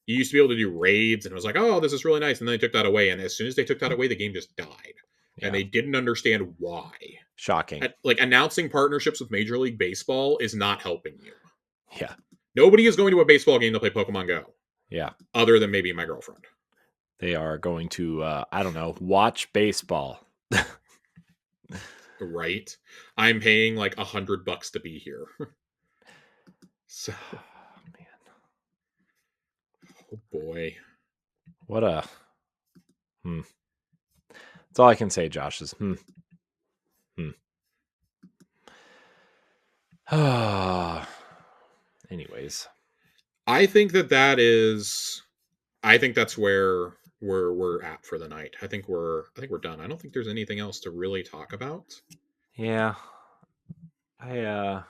You used to be able to do raids, and it was like, oh, this is really nice. And then they took that away. And as soon as they took that away, the game just died. And Yeah. they didn't understand why. Shocking. Like, announcing partnerships with Major League Baseball is not helping you. Yeah. Nobody is going to a baseball game to play Pokemon Go, Yeah. other than maybe my girlfriend. They are going to, I don't know, watch baseball. Right? I'm paying like $100 to be here. So, Man. oh boy. What a. Hmm. That's all I can say, Josh, is Hmm. Anyways. I think that is. I think that's where we're at for the night. I think we're done. I don't think there's anything else to really talk about. Yeah. I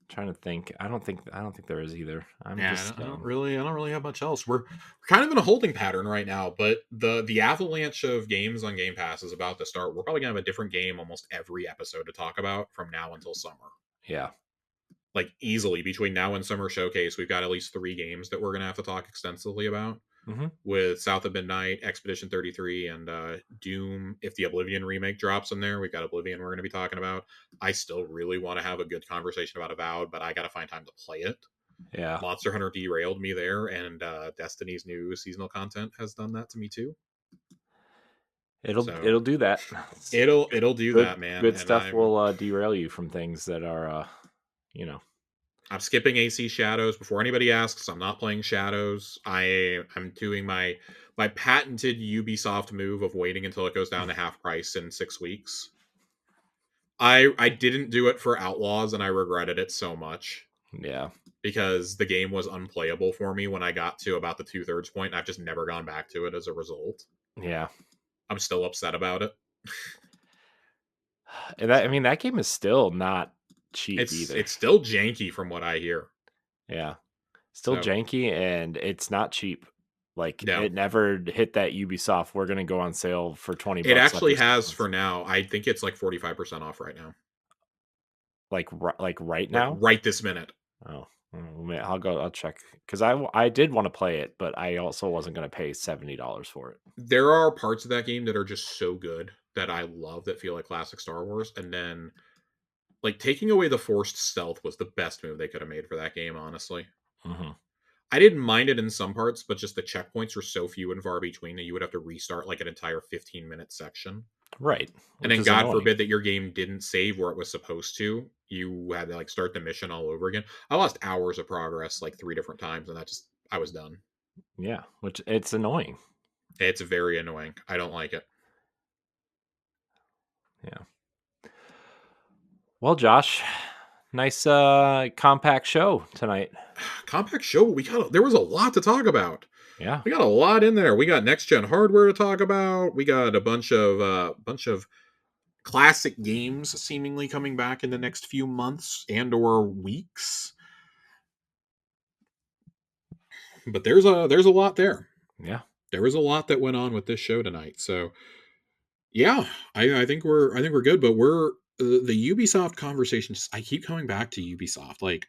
trying to think. I don't think there is either. I'm Yeah, just I don't really have much else. We're kind of in a holding pattern right now, but the avalanche of games on Game Pass is about to start. We're probably gonna have a different game almost every episode to talk about from now until summer. yeah. Like easily between now and Summer Showcase, we've got at least 3 games that we're gonna have to talk extensively about. Mhm. With South of Midnight, Expedition 33, and Doom. If the Oblivion remake drops in there, we've got Oblivion we're going to be talking about. I still really want to have a good conversation about Avowed, but I got to find time to play it. Yeah. Monster Hunter derailed me there, and Destiny's new seasonal content has done that to me too. So It'll do that. it'll do Good that, man. good And stuff will derail you from things that are you know. I'm skipping AC Shadows. Before anybody asks, I'm not playing Shadows. I'm doing my patented Ubisoft move of waiting until it goes down to half price in 6 weeks. I didn't do it for Outlaws, and I regretted it so much Yeah. because the game was unplayable for me when I got to about the 2/3 point, and I've just never gone back to it as a result. Yeah. I'm still upset about it. And that I So mean that game is still not cheap either. it's still janky from what I hear. Yeah. Still So janky and it's not cheap. Like no, it never hit that Ubisoft. We're gonna go on sale for 20 it bucks after actually 6 has months. for now. I think it's like 45% off right now, Like right like now. right this minute. Oh, I'll go. I'll check because I did want to play it, but I also wasn't going to pay $70 for it. There are parts of that game that are just so good that I love that feel like classic Star Wars, and then like taking away the forced stealth was the best move they could have made for that game, honestly. Hmm. I didn't mind it in some parts, but just the checkpoints were so few and far between that you would have to restart like an entire 15-minute section. Right, And which then is God annoying. forbid that your game didn't save where it was supposed to. You had to like start the mission all over again. I lost hours of progress like 3 different times, and I was done. Yeah, which it's annoying. It's very annoying. I don't like it. Yeah. Well, Josh, nice compact show tonight. Compact show. There was a lot to talk about. Yeah. We got a lot in there. We got next gen hardware to talk about. We got a bunch of classic games seemingly coming back in the next few months and or weeks. But there's a lot there. Yeah. There was a lot that went on with this show tonight. So yeah, I think we're good. But we're the Ubisoft conversations. I keep coming back to Ubisoft. Like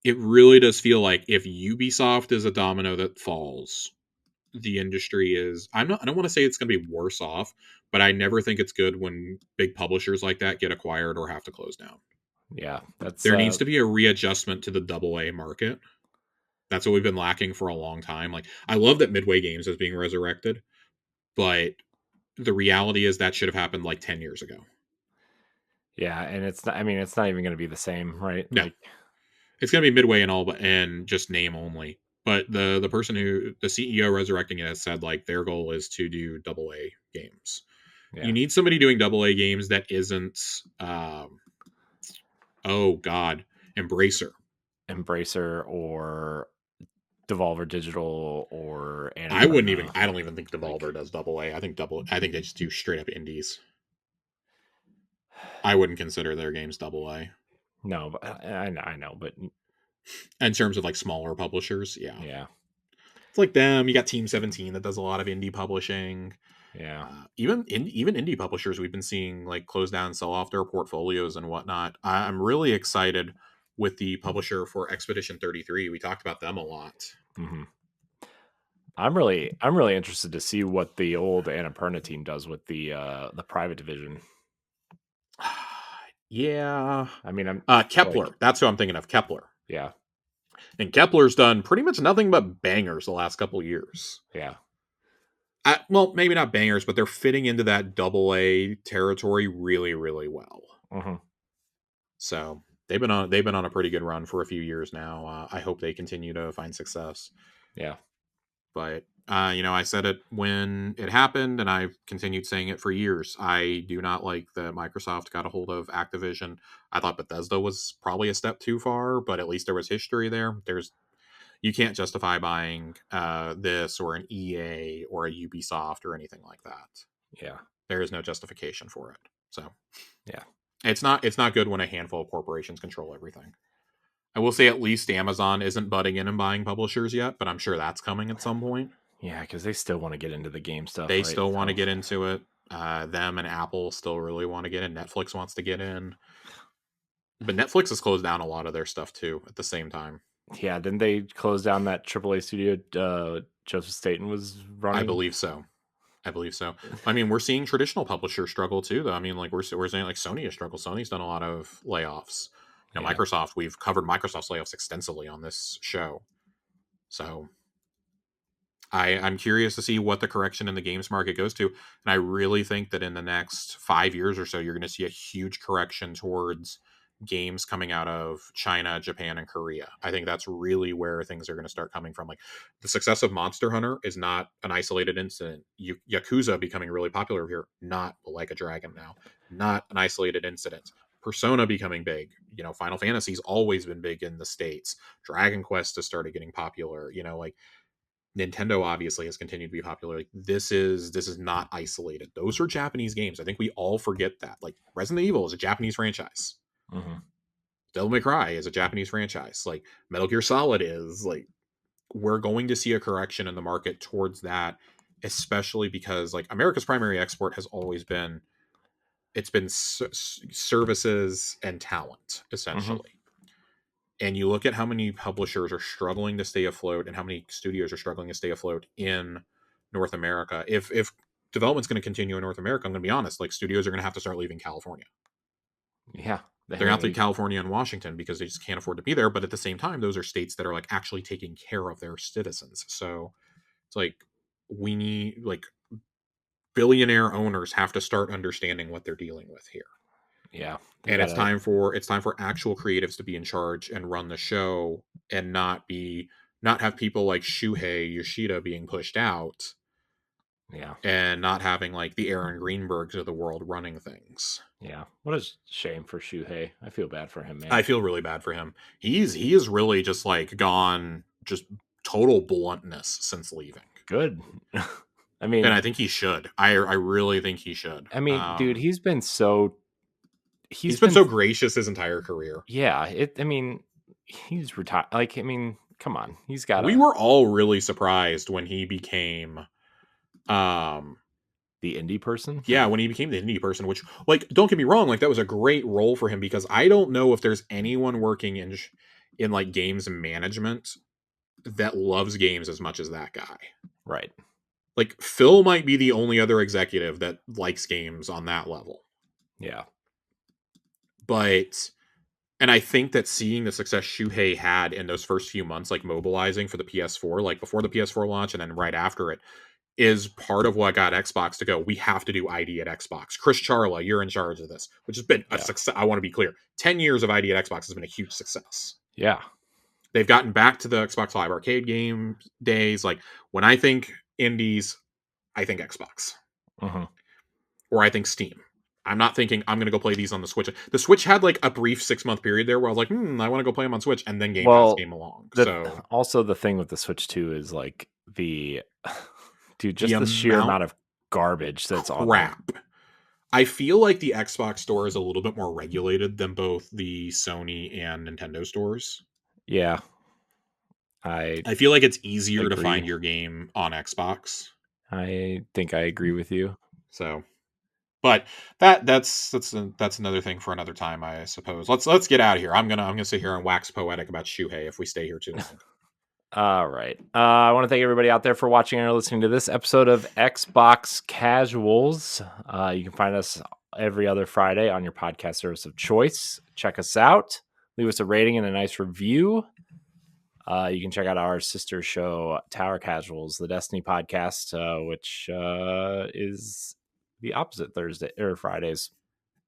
it really does feel like if Ubisoft is a domino that falls, the industry is I don't want to say it's going to be worse off, but I never think it's good when big publishers like that get acquired or have to close down. Yeah. That's There needs to be a readjustment to the double A market. That's what we've been lacking for a long time. Like I love that Midway Games is being resurrected, but the reality is that should have happened like 10 years ago. yeah, and it's not, I mean, it's not even going to be the same, right? No, Like, it's going to be Midway and all, but and just name only. But the person who the CEO resurrecting it has said like their goal is to do double A games. You yeah, need somebody doing double A games that isn't oh god, Embracer. Embracer or Devolver Digital or I don't even think like, Devolver does double A. I think they just do straight up indies. I wouldn't consider their games double A. no, but I know, but In terms of like smaller publishers, yeah. yeah, It's like them. You got Team 17 that does a lot of indie publishing. yeah, Even indie publishers we've been seeing like close down and sell off their portfolios and whatnot. I'm really excited with the publisher for Expedition 33. We talked about them a lot. hmm I'm really interested to see what the old Annapurna team does with the private division. Yeah. I mean, I'm like, Kepler. That's who I'm thinking of. Kepler. yeah, And Kepler's done pretty much nothing but bangers the last couple years. yeah, Well, maybe not bangers, but they're fitting into that double A territory really, really well. hmm So they've been on a pretty good run for a few years now. I hope they continue to find success. yeah, But I said it when it happened, and I've continued saying it for years. I do not like that Microsoft got a hold of Activision. I thought Bethesda was probably a step too far, but at least there was history there. You can't justify buying this or an EA or a Ubisoft or anything like that. yeah, There is no justification for it. So yeah, it's not good when a handful of corporations control everything. I will say at least Amazon isn't butting in and buying publishers yet, but I'm sure that's coming at some point. yeah, because they still want to get into the game stuff, They right? still want to So get into it. Them and Apple still really want to get in. Netflix wants to get in, but Netflix has closed down a lot of their stuff too at the same time. yeah, didn't they close down that AAA studio Joseph Staten was I running? believe so. I believe so. I mean, we're seeing traditional publishers struggle too, though. I mean, like we're saying like Sony has struggled. Sony's done a lot of layoffs. Yeah, Microsoft. We've covered Microsoft's layoffs extensively on this show, so I'm curious to see what the correction in the games market goes to. And I really think that in the next 5 years or so, you're going to see a huge correction towards games coming out of China, Japan, and Korea. I think that's really where things are going to start coming from. Like the success of Monster Hunter is not an isolated incident. Yakuza becoming really popular here, not like a dragon now, not an isolated incident. Persona becoming big. Final Fantasy's always been big in the States. Dragon Quest has started getting popular. Like Nintendo obviously has continued to be popular. Like this is not isolated. Those are Japanese games. I think we all forget that. Like Resident Evil is a Japanese franchise. hmm Devil May Cry is a Japanese franchise. Like Metal Gear Solid is. Like we're going to see a correction in the market towards that, especially because like America's primary export has always been it's been services and talent hmm essentially. And you look at how many publishers are struggling to stay afloat and how many studios are struggling to stay afloat in North America. If development's going to continue in North America, I'm going to be honest, like studios are going to have to start leaving California. yeah. They're I going to have to mean, leave California and Washington because they just can't afford to be there. But at the same time, those are states that are like actually taking care of their citizens. So it's like we need like billionaire owners have to start understanding what they're dealing with here. yeah, they And gotta, it's time for actual creatives to be in charge and run the show and not have people like Shuhei Yoshida being pushed out Yeah. and not having like the Aaron Greenbergs of the world running things. Yeah. What a shame for Shuhei. I feel bad for him, I man. feel really bad for him. He is really just like gone just total bluntness since leaving. Good. And mean I think he should. I really think he should. dude, he's He's been been so gracious his entire career. yeah, he's retired. Like, come on. He's got We to were all really surprised when he became um the indie person. yeah, when he became the indie person, which like don't get me wrong, like that was a great role for him because I don't know if there's anyone working in like games management that loves games as much as that guy. Right. Like Phil might be the only other executive that likes games on that level. Yeah. But and I think that seeing the success Shuhei had in those first few months, like mobilizing for the PS4, like before the PS4 launch and then right after it, is part of what got Xbox to go. We have to do ID at Xbox. Chris Charla, you're in charge of this, which has been a Yeah. success. I want to be clear: 10 years of ID at Xbox has been a huge success. Yeah. They've gotten back to the Xbox Live Arcade game days. Like when I think indies, I think Xbox Hmm. or I think Steam. I'm not thinking I'm going to go play these on the Switch. The Switch had like a brief 6 month period there where I was like, I want to go play them on Switch, and then Game Pass Well, came along. the So also the thing with the Switch 2 is like the dude, the just the sheer amount amount of garbage that's on there. crap. I feel like the Xbox store is a little bit more regulated than both the Sony and Nintendo stores. Yeah. I I feel like it's easier to agree. find your game on Xbox. I think I agree with you. So, but that's another thing for another time, I suppose. Let's get out of here. I'm gonna sit here and wax poetic about Shuhei if we stay here too long. All right. I want to thank everybody out there for watching or listening to this episode of Xbox Casuals. You can find us every other Friday on your podcast service of choice. Check us out. Leave us a rating and a nice review. You can check out our sister show, Tower Casuals, the Destiny podcast, which is the opposite Thursday or Fridays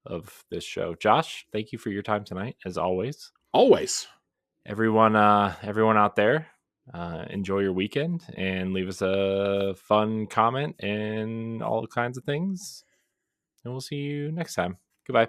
of this show. Josh, thank you for your time tonight, as always. Always. Everyone out there, enjoy your weekend and leave us a fun comment and all kinds of things. And we'll see you next time. Goodbye.